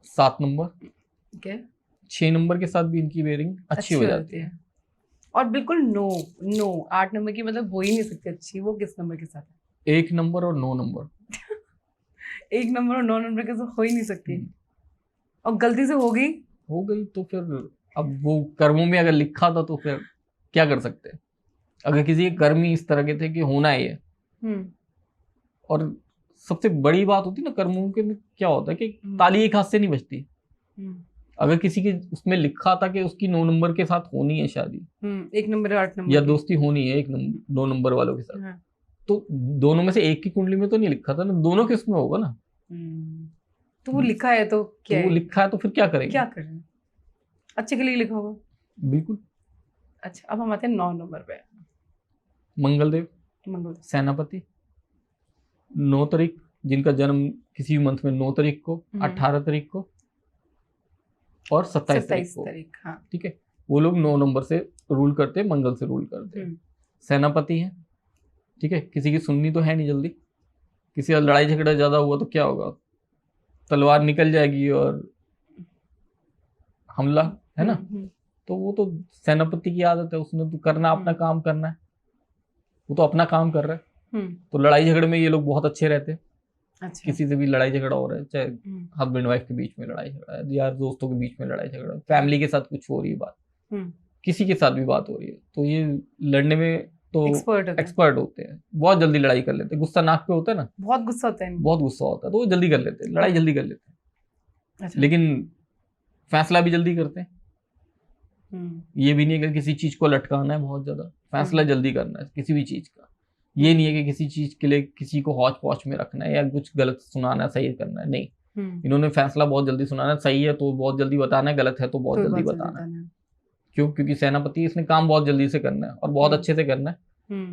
7 नंबर, 6 नंबर के साथ भी इनकी पेयरिंग अच्छी हो जाती है। और बिल्कुल नो 8 नंबर की मतलब हो ही नहीं सकती अच्छी, वो किस नंबर के साथ है? 1 नंबर और 9 नंबर। 1 नंबर और 9 नंबर के साथ हो ही नहीं सकती, और गलती से हो गई तो फिर अब वो कर्मों में अगर लिखा था तो फिर क्या कर सकते हैं। अगर किसी के कर्म ही इस तरह के थे कि होना ही है, और सबसे बड़ी बात होती है ना कर्मों के, क्या होता है कि ताली एक हाथ से नहीं बजती। अगर किसी के उसमें लिखा था कि उसकी 9 नंबर के साथ होनी है शादी, 1 नंबर 8 नंबर या दोस्ती होनी है 2 नंबर वालों के साथ, तो दोनों में से एक की कुंडली में तो नहीं लिखा था ना, दोनों के उसमें होगा ना। तो वो लिखा है तो क्या है? वो लिखा है तो फिर क्या करेंगे? क्या करें, अच्छे के लिए लिखा होगा। बिल्कुल। अच्छा, अब हम आते हैं 9 नंबर पे। मंगल सेनापति, 9 तारीख, जिनका जन्म किसी भी मंथ में 9 तारीख को, 18 तारीख को और 27 तारीख। हाँ। ठीक है, वो लोग 9 नंबर से रूल करते हैं, मंगल से रूल करते हैं, सेनापति हैं। ठीक है, किसी की सुननी तो है नहीं जल्दी, किसी का लड़ाई झगड़ा ज्यादा हुआ तो क्या होगा, तलवार निकल जाएगी और हमला, है ना। तो वो तो सेनापति की आदत है, उसने तो करना, अपना काम करना है, वो तो अपना काम कर रहा है। तो लड़ाई झगड़े में ये लोग बहुत अच्छे रहते हैं। अच्छा। किसी से भी लड़ाई झगड़ा हो रहा है, चाहे हस्बैंड वाइफ के बीच में लड़ाई झगड़ा है, यार दोस्तों के बीच में लड़ाई झगड़ा है, फैमिली के साथ कुछ हो रही है बात, किसी के साथ भी बात हो रही है, तो ये लड़ने में तो एक्सपर्ट होते हैं, बहुत जल्दी लड़ाई कर लेते हैं। गुस्सा नाक पे होता है ना, बहुत गुस्सा होता है, तो वो जल्दी कर लेते हैं, लड़ाई जल्दी कर लेते हैं। अच्छा। लेकिन फैसला भी जल्दी करते हैं। ये भी नहीं है कि किसी चीज को लटकाना है बहुत ज्यादा, फैसला जल्दी करना है किसी भी चीज का। ये नहीं है कि किसी चीज के लिए किसी को हौच पौच में रखना है या कुछ गलत सुनाना है, सही करना है, नहीं। इन्होंने फैसला बहुत जल्दी सुनाना है, सही है तो बहुत जल्दी बताना है, गलत है तो बहुत जल्दी बताना है। क्यों? क्योंकि सेनापति, इसने काम बहुत जल्दी से करना है और बहुत अच्छे से करना है,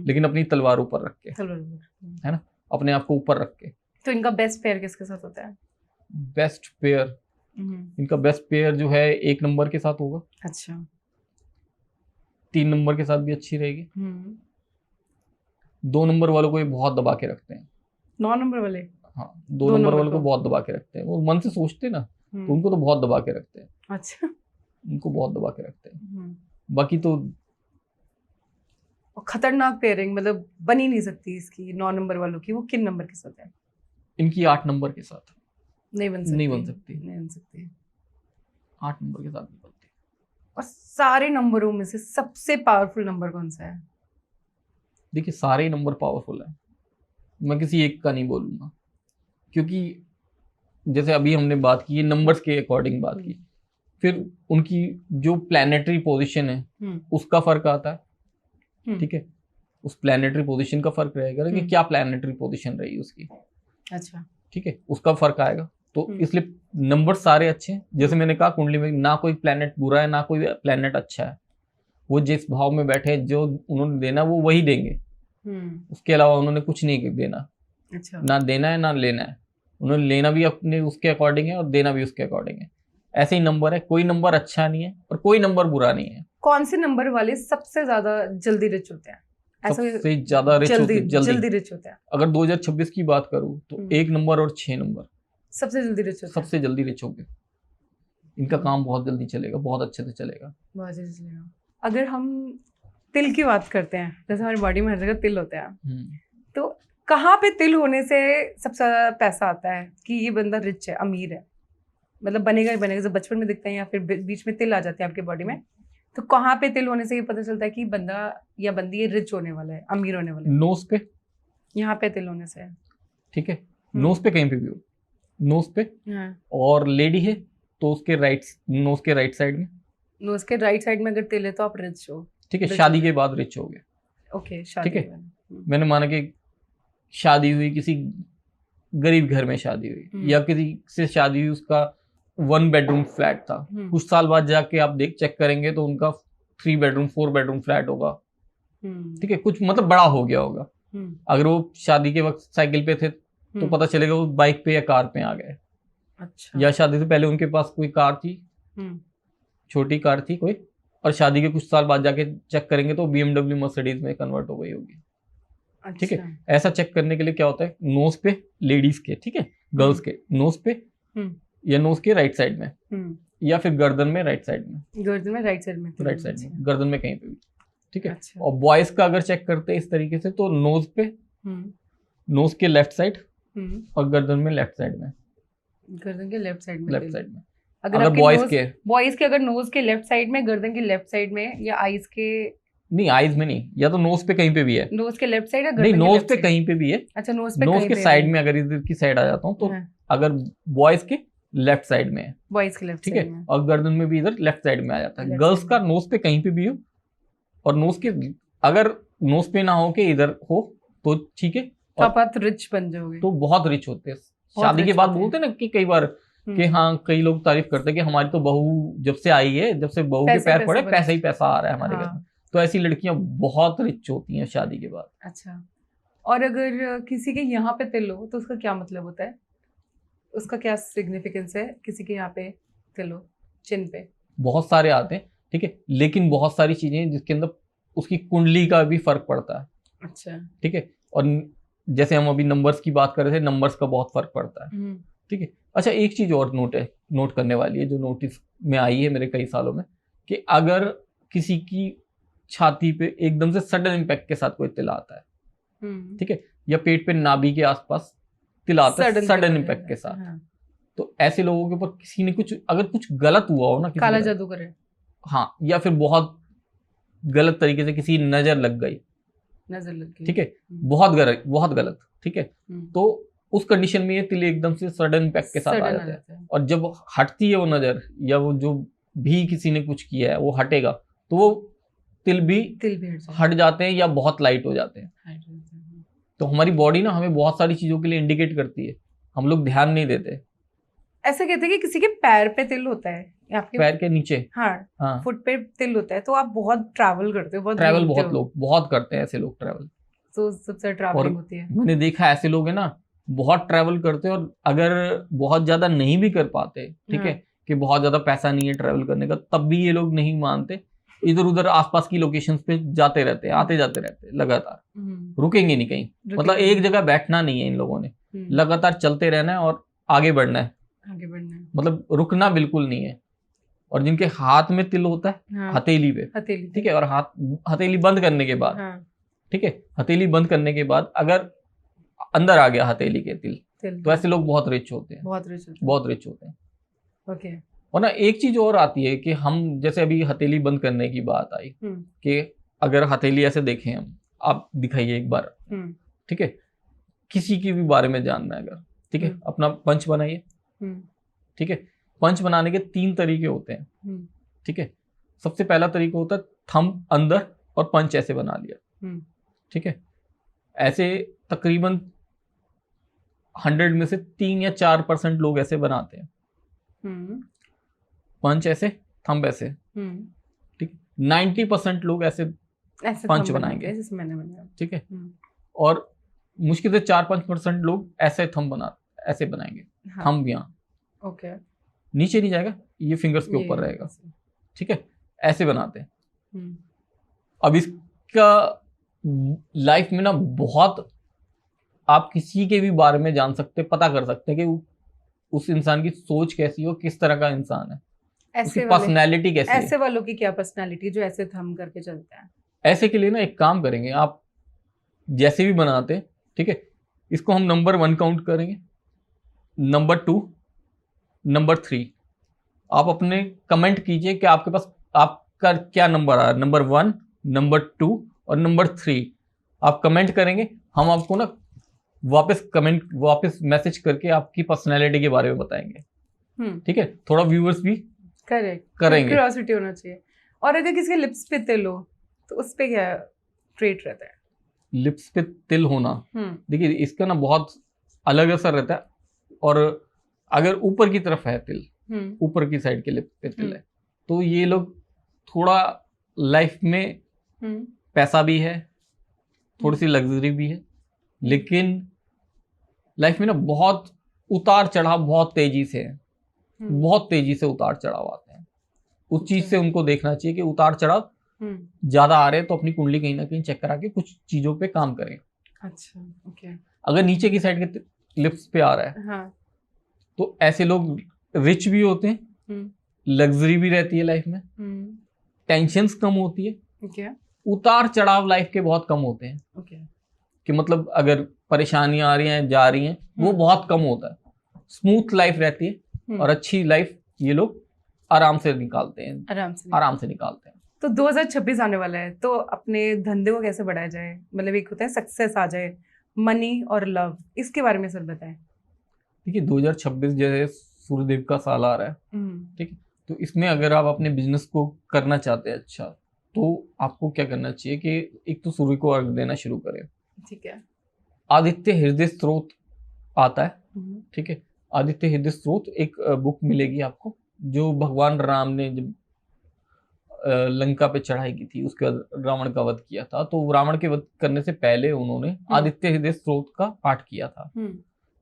लेकिन अपनी तलवार ऊपर रख के, है ना, अपने आप को ऊपर रख के। तो इनका बेस्ट पेयर किसके साथ होता है? बेस्ट पेयर, इनका बेस्ट पेयर जो है 1 नंबर के साथ होगा। अच्छा। 3 नंबर के साथ भी अच्छी रहेगी। 2 नंबर वालों को ये बहुत दबा के रखते हैं। 9 नंबर वाले? हाँ, 2 नंबर वालों को बहुत दबा के रखते हैं। वो मन से सोचते ना, तो उनको तो बहुत दबा के रखते हैं। अच्छा, उनको बहुत दबा के रखते हैं। बाकी तो खतरनाक पेयरिंग मतलब बन ही नहीं सकती इसकी 9 नंबर वालों की। वो किन नंबर के साथ है? इनकी 8 नंबर के साथ नहीं बन सकती। 8 नंबर के साथ नहीं बनती। और सारे नंबरों में से सबसे पावरफुल नंबर कौन सा है? देखिए, सारे नंबर पावरफुल है, मैं किसी एक का नहीं बोलूंगा, क्योंकि जैसे अभी हमने बात की, ये नंबर्स के अकॉर्डिंग बात की, फिर उनकी जो प्लैनेटरी पोजीशन है उसका फर्क आता है। ठीक है, उस प्लैनेटरी पोजीशन का फर्क रहेगा कि क्या प्लैनेटरी पोजीशन रही उसकी। अच्छा, ठीक है, उसका फर्क आएगा। तो इसलिए नंबर सारे अच्छे हैं। जैसे मैंने कहा, कुंडली में ना कोई प्लैनेट बुरा है ना कोई प्लैनेट अच्छा है, वो जिस भाव में बैठे, जो उन्होंने देना वो वही देंगे, उसके अलावा उन्होंने कुछ नहीं देना। अच्छा। ना देना है ना लेना है, उन्होंने लेना भी अपने उसके अकॉर्डिंग है और देना भी उसके अकॉर्डिंग है। ऐसे ही नंबर है, कोई नंबर अच्छा नहीं है और कोई नंबर बुरा नहीं है। कौन से नंबर वाले सबसे ज्यादा जल्दी रिच होते हैं? सबसे ज्यादा रिच होते हैं, जल्दी रिच होते हैं। अगर 2026 की बात करूं तो 1 नंबर और 6 नंबर सबसे जल्दी रिच होते हैं। सबसे जल्दी रिच होंगे। इनका काम बहुत जल्दी चलेगा, बहुत अच्छे से चलेगा, बहुत जल्दी चलेगा। अगर हम तिल की बात करते हैं, जैसे हमारी बॉडी में हर जगह तिल होते हैं, तो कहाँ पे तिल होने से सबसे ज्यादा पैसा आता है कि ये बंदा रिच है, अमीर है, मतलब बनेगा ही बनेगा, जब बचपन में दिखता है या फिर बीच में तिल आ जाते हैं आपके बॉडी में, तो कहाँ पे तिल होने से ये पता चलता है कि बंदा या बंदी ये रिच होने वाला है, अमीर होने वाला है? नोज पे, यहाँ पे तिल होने से। ठीक है, नोज पे कहीं पे भी हो, नोज पे। हाँ। और लेडी है तो उसके नोज के राइट साइड में, नोज के राइट साइड में अगर तिल है तो आप रिच हो। ठीक है, Rich शादी हो के बाद रिच हो गए। ओके, शादी ठीक है, के बाद। मैंने माना कि शादी हुई, किसी गरीब घर में शादी हुई या किसी से शादी हुई, उसका 1 बेडरूम फ्लैट था, कुछ साल बाद जाके आप चेक करेंगे तो उनका 3 बेडरूम 4 बेडरूम फ्लैट होगा। ठीक है, कुछ मतलब बड़ा हो गया होगा। अगर वो शादी के वक्त साइकिल पे थे तो पता चलेगा वो बाइक पे या कार पे आ गए। अच्छा। या शादी से पहले उनके पास कोई कार थी, छोटी कार थी कोई, और शादी के कुछ साल बाद जाके चेक करेंगे तो BMW मर्सिडीज में कन्वर्ट हो गई होगी। अच्छा। ठीक है, ऐसा चेक करने के लिए क्या होता है, नोज पे लेडीज के, ठीक है, गर्ल्स के नोज पे या नोज के राइट साइड में या फिर गर्दन में राइट साइड में, गर्दन में राइट साइड में, राइट साइड में, गर्दन में कहीं पे भी। ठीक है। अच्छा। और बॉयज का अगर चेक करते हैं इस तरीके से तो नोज पे, नोज के लेफ्ट साइड और गर्दन में लेफ्ट साइड में, गर्दन के लेफ्ट साइड में, लेफ्ट साइड में। अगर बॉयज के अगर नोज के लेफ्ट साइड में, गर्दन के लेफ्ट साइड में, या आईज के, नहीं आईज में नहीं, या तो नोज पे कहीं पे भी है, नोज के लेफ्ट साइड, नहीं नोज पे कहीं पे भी है। अच्छा, नोज पे, नोज के साइड में अगर इधर की साइड आ जाता हूँ तो अगर बॉयज के लेफ्ट साइड में है, बॉयज के लेफ्ट, ठीक है, और गर्दन में भी इधर लेफ्ट साइड में आ जाता है। गर्ल्स का नोज पे कहीं पे भी हो, और नोज के अगर नोज पे ना हो के इधर हो तो ठीक है, तो आप रिच बन जाओगे, तो बहुत रिच होते हैं। शादी के बाद बोलते हैं ना कि कई बार कि हाँ, कई लोग तारीफ करते हैं कि हमारी तो बहू जब से आई है, जब से बहू के पैर पड़े पैसा ही पैसा आ रहा है हमारे घर में। तो ऐसी लड़कियां बहुत रिच होती हैं शादी के बाद। अच्छा। और अगर किसी के यहाँ पे तिल हो तो उसका क्या मतलब होता है, उसका क्या सिग्निफिकेंस है? किसी के यहाँ पे तिल हो, चिन्ह पे, बहुत सारे आते हैं, ठीक है, लेकिन बहुत सारी चीजें हैं जिसके अंदर उसकी कुंडली का भी फर्क पड़ता है। अच्छा। ठीक है, और जैसे हम अभी नंबर्स की बात कर रहे थे, नंबर्स का बहुत फर्क पड़ता है। ठीक है। अच्छा, एक चीज और नोट करने वाली है जो नोटिस में आई है मेरे कई सालों में, कि अगर किसी की छाती पे एकदम से सडन इम्पैक्ट के साथ कोई तिल आता है, ठीक है, या पेट पे नाभि के आसपास तिल आता है सडन इम्पैक्ट के साथ, तो ऐसे लोगों के ऊपर किसी ने अगर कुछ गलत हुआ हो ना, काला जादू करे, हाँ, या फिर बहुत गलत तरीके से किसी नजर लग गई, ठीक है, बहुत गलत, ठीक है, तो उस कंडीशन में ये तिल एकदम से सडन इम्पैक्ट के साथ आ जाता है। और जब हटती है वो नजर, या वो जो भी किसी ने कुछ किया है वो हटेगा, तो वो तिल भी हट जाते हैं या बहुत लाइट हो जाते हैं। तो हमारी बॉडी ना हमें बहुत सारी चीजों के लिए इंडिकेट करती है, हम लोग ध्यान नहीं देते। ऐसे कहते हैं कि किसी के पैर पे तिल होता है, आपके पैर के नीचे, हाँ, फुट पे तिल होता है, तो आप बहुत ट्रैवल करते हो, बहुत लोग बहुत करते हैं, ऐसे लोग ट्रैवल, तो सबसे ट्रैवलिंग होती है। मैंने देखा ऐसे लोग है ना, बहुत ट्रैवल करते हैं, और अगर बहुत ज्यादा नहीं भी कर पाते, ठीक है, कि बहुत ज्यादा पैसा नहीं है ट्रैवल करने का, तब भी ये लोग नहीं मानते, इधर उधर आसपास की लोकेशंस पे जाते रहते हैं, आते जाते रहते हैं लगातार, रुकेंगे नहीं कहीं, मतलब एक जगह बैठना नहीं है इन लोगों ने, लगातार चलते रहना है और आगे बढ़ना है, मतलब रुकना बिल्कुल नहीं है। और जिनके हाथ में तिल होता है, हथेली पे, ठीक है, और हथेली बंद करने के बाद, ठीक है, हथेली बंद करने के बाद अगर अंदर आ गया हथेली के तिल, तो ऐसे लोग बहुत रिच होते हैं, बहुत रिच होते हैं। ओके। और ना एक चीज और आती है कि हम जैसे अभी हथेली बंद करने की बात आई, कि अगर हथेली ऐसे देखें हम, आप दिखाइए एक बार, ठीक है, किसी की भी बारे में जानना है अगर, ठीक है, अपना पंच बनाइए, ठीक है, पंच बनाने के 3 तरीके होते हैं, ठीक है। सबसे पहला तरीका होता है थंब अंदर और पंच ऐसे बना लिया, ठीक है, ऐसे तकरीबन 100 में से 3 या 4% लोग ऐसे बनाते हैं, पंच ऐसे, थंब ऐसे, ठीक, 90% लोग ऐसे पंच बनाएंगे, ठीक है, और मुश्किल से 4-5% लोग ऐसे थंब ऐसे बनाएंगे, थंब यहाँ, ओके, नीचे नहीं जाएगा, ये फिंगर्स के ऊपर रहेगा, ठीक है, ऐसे बनाते हैं। अब इसका लाइफ में ना बहुत, आप किसी के भी बारे में जान सकते, पता कर सकते हैं कि उस इंसान की सोच कैसी हो, किस तरह का इंसान है, उसकी पर्सनैलिटी कैसी है। ऐसे वालों की क्या पर्सनैलिटी जो ऐसे थंब करके चलते हैं? ऐसे के लिए ना एक काम करेंगे आप, जैसे भी बनाते हैं, ठीक है, इसको हम नंबर 1 काउंट करेंगे, नंबर 2, नंबर 3। आप अपने कमेंट कीजिए कि आपके पास आपका क्या नंबर आ रहा है, नंबर 1, नंबर 2 और नंबर 3। आप कमेंट करेंगे, हम आपको ना वापस मैसेज करके आपकी पर्सनैलिटी के बारे में बताएंगे। ठीक है, थोड़ा व्यूअर्स भी करेक्ट करेंगे। क्यूरियोसिटी होना चाहिए। और अगर किसी के लिप्स पे तिल हो तो उस पे क्या ट्रेट रहता है? लिप्स पे तिल होना, देखिए इसका ना बहुत अलग असर रहता है। और अगर ऊपर की तरफ है तिल, ऊपर की साइड के लिप पे तिल है, तो ये लोग थोड़ा लाइफ में पैसा भी है, थोड़ी सी लग्जरी भी है, लेकिन लाइफ में ना बहुत उतार चढ़ाव बहुत तेजी से है, बहुत तेजी से उतार चढ़ाव आते हैं। उस चीज से उनको देखना चाहिए कि उतार चढ़ाव ज्यादा आ रहे हैं तो अपनी कुंडली कहीं ना कहीं चेक करा के कुछ चीजों पे काम करें। अच्छा, ओके। अगर नीचे की साइड के लिप्स पे आ रहा है, हाँ, तो ऐसे लोग रिच भी होते हैं, लग्जरी भी रहती है लाइफ में, टेंशन्स कम होती है, ओके, उतार चढ़ाव लाइफ के बहुत कम होते हैं। ओके, कि मतलब अगर परेशानियां आ रही हैं जा रही हैं वो बहुत कम होता है, स्मूथ लाइफ रहती है और अच्छी लाइफ ये लोग आराम से निकालते हैं, आराम से निकालते हैं। तो 2026 आने वाला है, तो अपने धंधे को कैसे बढ़ाया जाए? मतलब एक होता है सक्सेस आ जाए, मनी और लव, इसके बारे में सर बताएं। देखिए 2026 जैसे सूर्यदेव का साल आ रहा है, ठीक है, तो इसमें अगर आप अपने बिजनेस को करना चाहते हैं अच्छा, तो आपको क्या करना चाहिए कि एक तो सूर्य को अर्घ देना शुरू करें। ठीक है। आदित्य हृदय स्त्रोत आता है, ठीक है, आदित्य हृदय स्त्रोत एक बुक मिलेगी आपको, जो भगवान राम ने जब लंका पे चढ़ाई की थी, उसके बाद रावण का वध किया था, तो रावण के वध करने से पहले उन्होंने आदित्य हृदय स्त्रोत का पाठ किया था,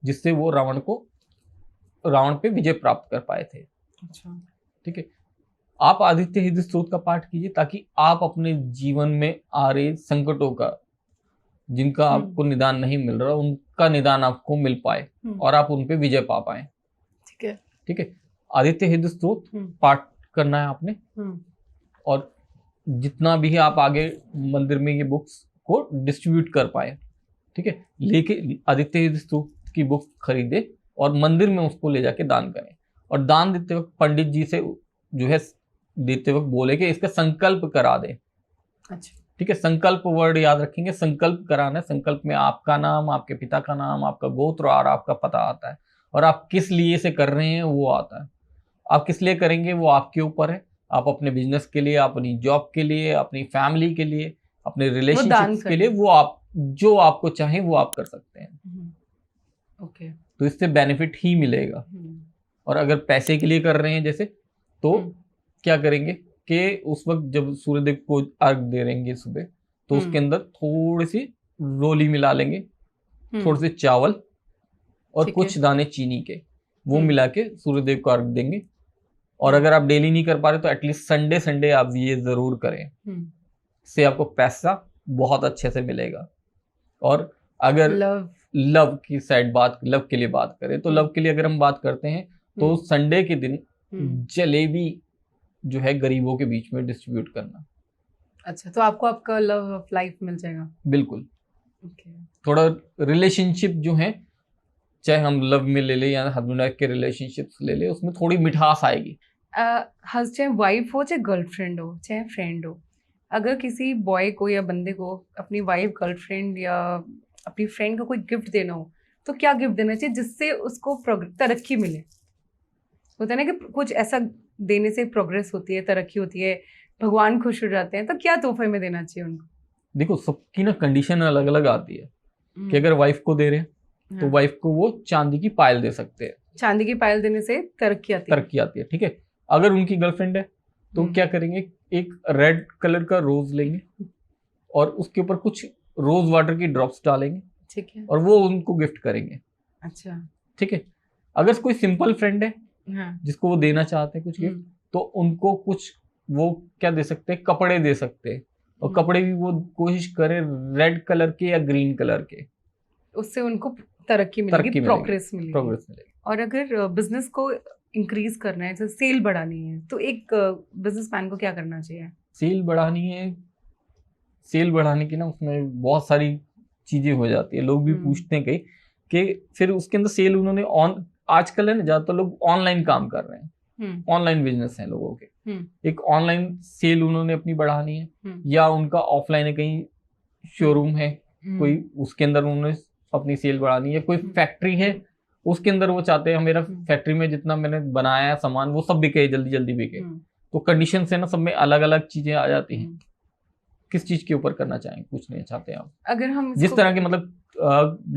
जिससे वो रावण पे विजय प्राप्त कर पाए थे। अच्छा, ठीक है, आप आदित्य हृदय स्त्रोत का पाठ कीजिए ताकि आप अपने जीवन में आ रहे संकटों का, जिनका आपको निदान नहीं मिल रहा, उनका निदान आपको मिल पाए और आप उन पे विजय पा पाए। ठीक है, ठीक है, आदित्य हृदय स्त्रोत पाठ करना है आपने, और जितना भी आप आगे मंदिर में ये बुक्स को डिस्ट्रीब्यूट कर पाए, ठीक है, लेके आदित्य हृदय स्त्रोत की बुक खरीदे और मंदिर में उसको ले जाके दान करें। और दान देते वक्त पंडित जी से जो है देते वक्त बोले कि इसका संकल्प करा दे। अच्छा, ठीक है, संकल्प वर्ड याद रखेंगे, संकल्प कराना है। संकल्प में आपका नाम, आपके पिता का नाम, आपका गोत्र और आपका पता आता है, और आप किस लिए से कर रहे हैं वो आता है। आप किस लिए करेंगे वो आपके ऊपर है। आप अपने बिजनेस के लिए, अपनी जॉब के लिए, अपनी फैमिली के लिए, अपने रिलेशनशिप्स के लिए, वो आप जो आपको चाहे वो आप कर सकते हैं। ओके, तो इससे बेनिफिट ही मिलेगा। और अगर पैसे के लिए कर रहे हैं जैसे, तो क्या करेंगे कि उस वक्त जब सूर्यदेव को अर्घ दे रहेंगे सुबह, तो उसके अंदर थोड़ी सी रोली मिला लेंगे, थोड़े से चावल और कुछ दाने चीनी के, वो मिला के सूर्यदेव को अर्घ देंगे। और अगर आप डेली नहीं कर पा रहे तो एटलीस्ट संडे आप ये जरूर करें, इससे आपको पैसा बहुत अच्छे से मिलेगा। और अगर लव की साइड लव के लिए बात करें, तो लव के लिए अगर हम बात करते हैं तो संडे के दिन जलेबी जो है गरीबों के बीच में डिस्ट्रीब्यूट करना। अच्छा, तो आपको आपका लव ऑफ लाइफ मिल जाएगा। बिल्कुल। थोड़ा रिलेशनशिप जो है, चाहे हम लव में ले ले या हस्बैंड वाइफ के रिलेशनशिप्स ले ले, उसमें थोड़ी मिठास आएगी। चाहे वाइफ हो, चाहे गर्लफ्रेंड हो, चाहे फ्रेंड हो, अगर किसी बॉय को या बंदे को अपनी वाइफ, गर्लफ्रेंड या अपनी फ्रेंड को कोई गिफ्ट देना हो, तो क्या गिफ्ट देना चाहिए जिससे उसको तरक्की मिले? होता है ना कि कुछ ऐसा देने से प्रोग्रेस होती है, तरक्की होती है, भगवान खुश हो जाते हैं, तो क्या तोहफे में देना चाहिए उनको? देखो, सबकी ना कंडीशन अलग अलग आती है कि अगर वाइफ को दे रहे हैं तो वाइफ को वो चांदी की पायल दे सकते हैं। चांदी की पायल देने से तरक्की आती है। ठीक है, अगर उनकी गर्लफ्रेंड है तो क्या करेंगे, एक रेड कलर का रोज लेंगे और उसके ऊपर कुछ रोज वाटर की ड्रॉप्स डालेंगे, ठीक है, और वो उनको गिफ्ट करेंगे। अच्छा, ठीक है, अगर कोई सिंपल फ्रेंड है जिसको वो देना चाहते हैं कुछ गिफ्ट, तो उनको कुछ वो क्या दे सकते हैं, कपड़े दे सकते हैं, और कपड़े भी वो कोशिश करें रेड कलर के या ग्रीन कलर के, उससे उनको तरक्की मिलेगी, प्रोग्रेस मिलेगी। और अगर बिजनेस को इंक्रीज करना है, जैसे सेल बढ़ानी है, तो एक बिजनेसमैन को क्या करना चाहिए? सेल बढ़ानी है, सेल बढ़ाने की ना उसमें बहुत सारी चीजें हो जाती है। लोग भी पूछते हैं कई कि फिर उसके अंदर सेल उन्होंने आजकल है ना, ज्यादातर लोग ऑनलाइन काम कर रहे हैं, ऑनलाइन बिजनेस है लोगों के, एक ऑनलाइन सेल उन्होंने अपनी बढ़ानी है, या उनका ऑफलाइन है, कहीं शोरूम है कोई, उसके अंदर उन्होंने अपनी सेल बढ़ानी है, कोई फैक्ट्री है उसके अंदर वो चाहते हैं मेरा फैक्ट्री में जितना मैंने बनाया सामान वो सब बिके, जल्दी जल्दी बिके। तो कंडीशन से ना सब में अलग अलग चीजें आ जाती हैं। किस चीज के ऊपर करना चाहेंगे, पूछना चाहते हैं आप? अगर हम जिस तरह के मतलब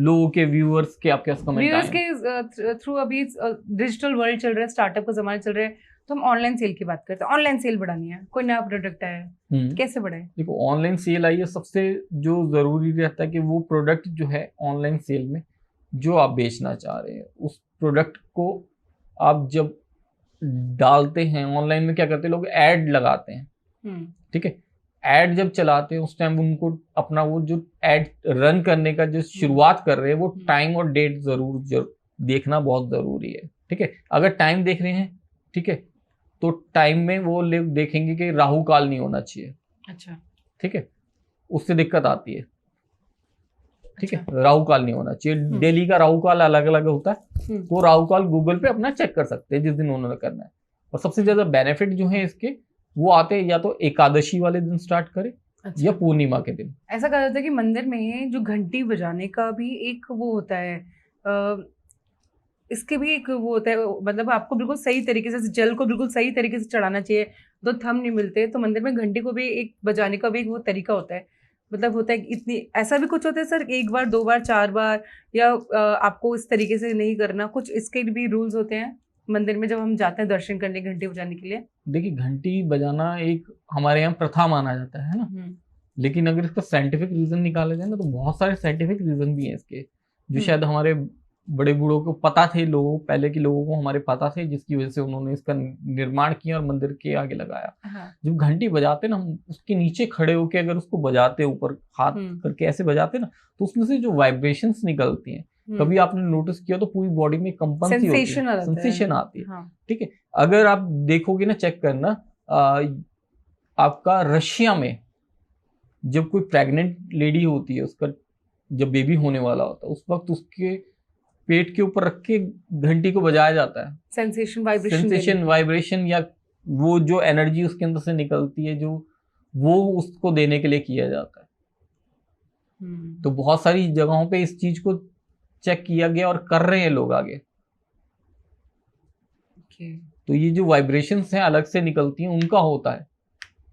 लोगों के व्यूअर्स के आपके कमेंट व्यूअर्स के थ्रू अभी डिजिटल वर्ल्ड चल रहा है, स्टार्टअप का जमाना चल रहा है, तो हम ऑनलाइन सेल की बात करते हैं। ऑनलाइन सेल बढ़ानी है, कोई नया प्रोडक्ट आया है, कैसे बढ़ाए? देखो ऑनलाइन सेल आई है, सबसे जो जरूरी रहता है कि वो प्रोडक्ट जो है ऑनलाइन सेल में जो आप बेचना चाह रहे हैं उस प्रोडक्ट को आप जब डालते हैं ऑनलाइन में, क्या करते हैं लोग ऐड लगाते हैं, ठीक है। ऐड जब चलाते हैं उस टाइम उनको अपना वो जो ऐड रन करने का जो शुरुआत कर रहे हैं वो टाइम और डेट जरूर देखना बहुत जरूरी है, ठीक है। अगर टाइम देख रहे हैं, ठीक है, तो टाइम में वो लोग देखेंगे कि राहु काल नहीं होना चाहिए, अच्छा, ठीक है, उससे दिक्कत आती है, ठीक है। राहु काल नहीं होना चाहिए। डेली का राहु काल अलग अलग होता है, तो राहु काल गूगल पे अपना चेक कर सकते हैं जिस दिन उन्होंने करना है। और सबसे ज्यादा बेनिफिट जो है इसके वो आते हैं या तो एकादशी वाले दिन स्टार्ट करें, अच्छा, या पूर्णिमा के दिन। ऐसा कहा जाता है कि मंदिर में जो घंटी बजाने का भी एक वो होता है, इसके भी एक वो होता है, मतलब आपको बिल्कुल सही तरीके से जल को बिल्कुल सही तरीके से चढ़ाना चाहिए, तो थम नहीं मिलते, तो मंदिर में घंटी को भी एक बजाने का भी एक वो तरीका होता है, मतलब होता है इतनी, ऐसा भी कुछ होता है सर, 1 बार 2 बार 4 बार, या आपको इस तरीके से नहीं करना, कुछ इसके भी रूल्स होते हैं मंदिर में जब हम जाते हैं दर्शन करने घंटी बजाने के लिए? देखिए घंटी बजाना एक हमारे यहाँ प्रथा माना जाता है ना, लेकिन अगर इसका साइंटिफिक रीजन निकाले जाए ना तो बहुत सारे साइंटिफिक रीजन भी हैं इसके, जो शायद हमारे बड़े बूढ़ों को पता थे, लोगों पहले के लोगों को हमारे पता थे, जिसकी वजह से उन्होंने इसका निर्माण किया और मंदिर के आगे लगाया। हाँ। जब घंटी बजाते ना हम उसके नीचे खड़े होके अगर उसको बजाते ऊपर हाथ करके ऐसे बजाते ना, तो उसमें से जो वाइब्रेशंस निकलती हैं, कभी आपने नोटिस किया तो पूरी बॉडी में कंपन सी होती है, सेंसेशन आती है, हाँ। ठीक है। अगर आप देखोगे ना, चेक करना, आपका रशिया में जब कोई प्रेग्नेंट लेडी होती है, उसका जब बेबी होने वाला होता है, उस वक्त उसके पेट के ऊपर रख के घंटी को बजाया जाता है, सेंसेशन वाइब्रेशन या वो जो एनर्जी उसके अंदर से निकलती है, जो वो उसको देने के लिए किया जाता है। तो बहुत सारी जगहों पे इस चीज को चेक किया गया और कर रहे हैं लोग आगे। तो ये जो वाइब्रेशंस हैं अलग से निकलती हैं, उनका होता है,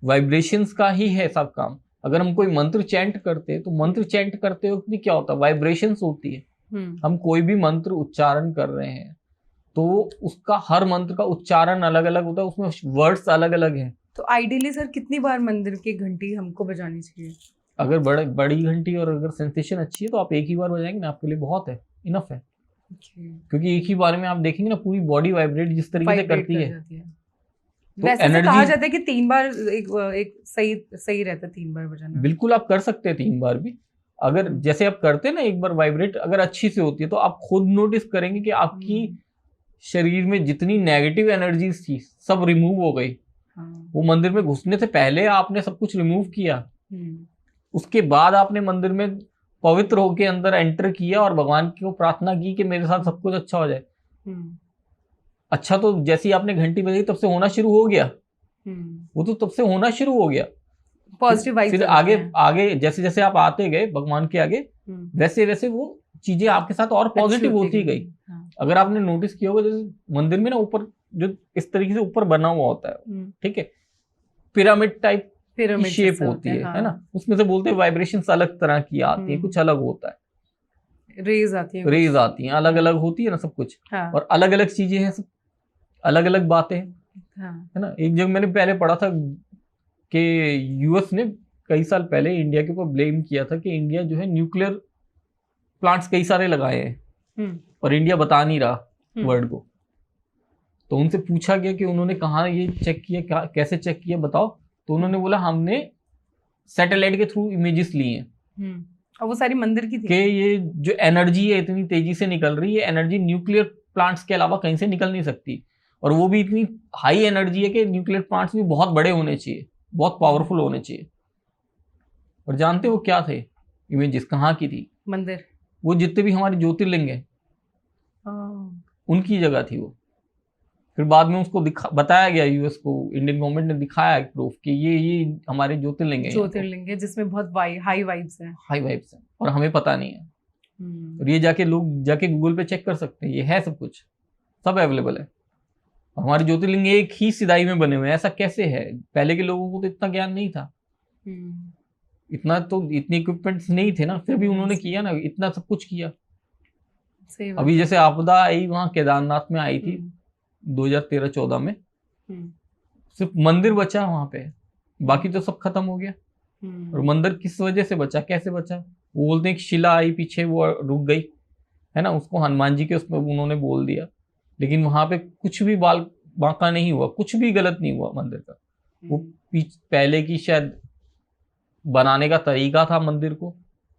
वाइब्रेशंस का ही है सब काम। अगर हम कोई मंत्र चैंट करते हैं तो मंत्र चैंट करते वक्त भी क्या होता है, वाइब्रेशंस होती है। हम कोई भी मंत्र उच्चारण कर रहे हैं तो उसका हर मंत्र का उच्चारण अलग अलग होता है, उसमें वर्ड्स अलग अलग हैं। तो आइडियली सर कितनी बार मंदिर की घंटी हमको बजानी चाहिए? अगर बड़ी घंटी और अगर सेंसेशन अच्छी है तो आप एक ही बार बजाएंगे ना, आपके लिए बहुत है, इनफ है। क्योंकि एक ही बार में आप देखेंगे ना पूरी बॉडी वाइब्रेट जिस तरीके से करती है। तो वैसे तो कहा जाता है कि 3 बार एक सही रहता है, 3 बार बजाना। बिल्कुल आप कर सकते हैं 3 बार भी। अगर जैसे आप करते हैं ना एक बार वाइब्रेट अगर अच्छी से होती है तो आप खुद नोटिस करेंगे कि आपकी शरीर में जितनी नेगेटिव एनर्जीज थी सब रिमूव हो गई। वो मंदिर में घुसने से पहले आपने सब कुछ रिमूव किया, उसके बाद आपने मंदिर में पवित्र होके अंदर एंटर किया और भगवान को प्रार्थना की कि मेरे साथ सब कुछ अच्छा हो जाए। अच्छा तो जैसे ही आपने घंटी बजाई तब से होना शुरू हो गया, वो तो तब से होना शुरू हो गया पॉजिटिव वाइब्स। फिर आगे जैसे जैसे आप आते गए भगवान के आगे वैसे वैसे वो चीजें आपके साथ और पॉजिटिव होती गई। अगर आपने नोटिस किया होगा जैसे मंदिर में ना ऊपर जो इस तरीके से ऊपर बना हुआ होता है, ठीक है, पिरामिड टाइप शेप होती है ना, उसमें से बोलते हैं वाइब्रेशंस अलग तरह की आती है, कुछ अलग होता है, रेज आती हैं अलग अलग होती है ना सब कुछ, और अलग अलग चीजें हैं, सब अलग अलग बातें हैं, है ना। एक जगह मैंने पहले पढ़ा था कि यूएस ने कई साल पहले इंडिया के ऊपर ब्लेम किया था कि इंडिया जो है न्यूक्लियर प्लांट्स कई सारे लगाए हैं और इंडिया बता नहीं रहा वर्ल्ड को। तो उनसे पूछा गया कि उन्होंने कहाँ ये चेक किया, कैसे चेक किया बताओ, तो उन्होंने बोला हमने सैटेलाइट के थ्रू इमेजेस लिए हैं और वो सारी मंदिर की थी कि ये जो एनर्जी है इतनी तेजी से निकल रही है, एनर्जी न्यूक्लियर प्लांट्स के अलावा कहीं से निकल नहीं सकती, और वो भी इतनी हाई एनर्जी है कि न्यूक्लियर प्लांट्स भी बहुत बड़े होने चाहिए, बहुत पावरफुल होने चाहिए। और जानते हो क्या थे इमेजेस कहाँ की थी? मंदिर, वो जितने भी हमारे ज्योतिर्लिंग है उनकी जगह थी वो। फिर बाद में उसको बताया गया, यूएस को, इंडियन गवर्नमेंट ने दिखाया प्रूफ कि ये हमारे ज्योतिर्लिंग है, ज्योतिर्लिंग है जिसमें बहुत हाई वाइब्स हैं, हाई वाइब्स हैं और हमें पता नहीं है। और ये लोग जाके गूगल पे चेक कर सकते हैं, ये है सब कुछ, सब अवेलेबल है। और हमारे ज्योतिर्लिंग एक ही सिदाई में बने हुए हैं, ऐसा कैसे है? पहले के लोगों को तो इतना ज्ञान नहीं था, इतने इक्विपमेंट्स नहीं थे ना, फिर भी उन्होंने किया ना, इतना सब कुछ किया। अभी जैसे आपदा आई वहां केदारनाथ में आई थी 2013-14 में, सिर्फ मंदिर बचा वहां पे, बाकी तो सब खत्म हो गया। और मंदिर किस वजह से बचा, कैसे बचा? वो बोलते हैं कि शिला आई पीछे, वो रुक गई है ना, उसको हनुमान जी के उसमें उन्होंने बोल दिया, लेकिन वहां पे कुछ भी बांका नहीं हुआ, कुछ भी गलत नहीं हुआ मंदिर का। वो पहले की शायद बनाने का तरीका था मंदिर को,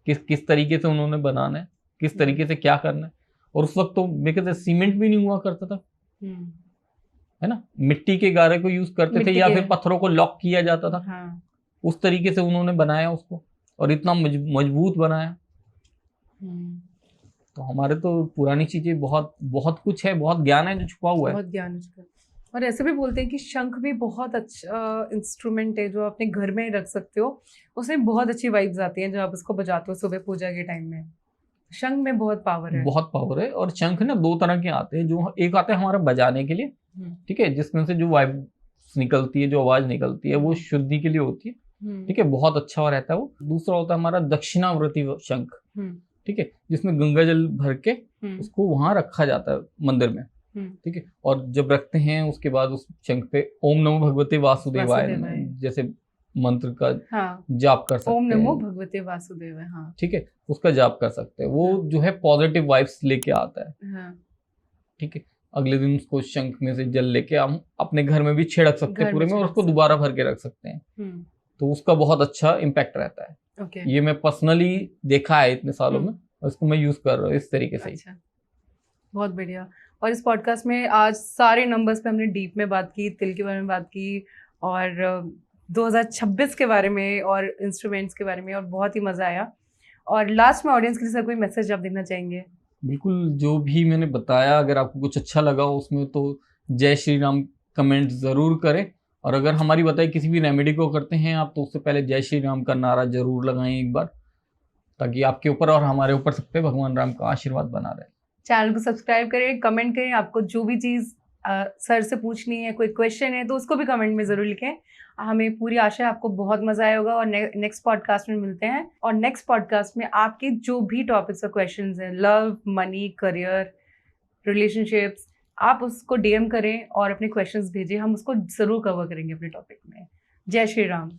किस तरीके से उन्होंने बनाना है, किस तरीके से क्या करना है। और उस वक्त तो मेरे ख्याल से सीमेंट भी नहीं हुआ करता था, है ना, मिट्टी के गारे को यूज करते थे, या फिर पत्थरों को लॉक किया जाता था। हाँ। उस तरीके से उन्होंने बनाया उसको, और इतना मजबूत बनाया। तो हमारे तो पुरानी चीजें बहुत बहुत कुछ है, बहुत ज्ञान है जो छुपा हुआ है, बहुत ज्ञान है। और ऐसे भी बोलते हैं कि शंख भी बहुत अच्छा इंस्ट्रूमेंट है जो अपने घर में रख सकते हो, उसमें बहुत अच्छी वाइब्स आती हैं जब आप उसको बजाते हो सुबह पूजा के टाइम में। शंख में बहुत पावर है, बहुत पावर है। और शंख ना दो तरह के आते हैं, जो एक आता है हमारा बजाने के लिए, ठीक है, जिसमें से जो वाइब्स निकलती है, जो आवाज निकलती है, वो शुद्धि के लिए होती है, ठीक है, बहुत अच्छा रहता है वो। दूसरा होता है हमारा दक्षिणावर्ती शंख, ठीक है, जिसमें गंगा जल भर के उसको वहां रखा जाता है मंदिर में, ठीक है। और जब रखते हैं उसके बाद उस शंख पे ओम नमो भगवते वासुदेवाय जैसे मंत्र का जाप कर सकते हैं, ओम नमो भगवते वासुदेवाय, हाँ, ठीक है, उसका जाप कर सकते हैं। वो जो है पॉजिटिव वाइब्स लेके आता है, ठीक है। अगले दिन उसको शंख में से जल लेके हम अपने घर में भी छिड़क सकते हैं पूरे में, और उसको दोबारा भर के रख सकते हैं, तो उसका बहुत अच्छा इम्पैक्ट रहता है। ये मैं पर्सनली देखा है इतने सालों में, और इसको मैं यूज कर रहा हूँ इस तरीके से। अच्छा, बहुत बढ़िया। और इस पॉडकास्ट में आज सारे नंबर्स पे हमने डीप में बात की, तिल के बारे में बात की, और 2026 के बारे में, और इंस्ट्रूमेंट्स के बारे में, और बहुत ही मज़ा आया। और लास्ट में ऑडियंस के लिए सर कोई मैसेज आप देना चाहेंगे? बिल्कुल, जो भी मैंने बताया अगर आपको कुछ अच्छा लगा उसमें, तो जय श्री राम कमेंट ज़रूर करें। और अगर हमारी बताई किसी भी रेमेडी को करते हैं आप, तो उससे पहले जय श्री राम का नारा जरूर लगाएं एक बार, ताकि आपके ऊपर और हमारे ऊपर सब पे भगवान राम का आशीर्वाद बना रहे। चैनल को सब्सक्राइब करें, कमेंट करें, आपको जो भी चीज़ सर से पूछनी है, कोई क्वेश्चन है, तो उसको भी कमेंट में ज़रूर लिखें। हमें पूरी आशा है आपको बहुत मज़ा आया होगा। और नेक्स्ट पॉडकास्ट में मिलते हैं। और नेक्स्ट पॉडकास्ट में आपके जो भी टॉपिक्स और क्वेश्चंस हैं, लव, मनी, करियर, रिलेशनशिप्स, आप उसको डीएम करें और अपने क्वेश्चंस भेजिए, हम उसको ज़रूर कवर करेंगे अपने टॉपिक में। जय श्री राम।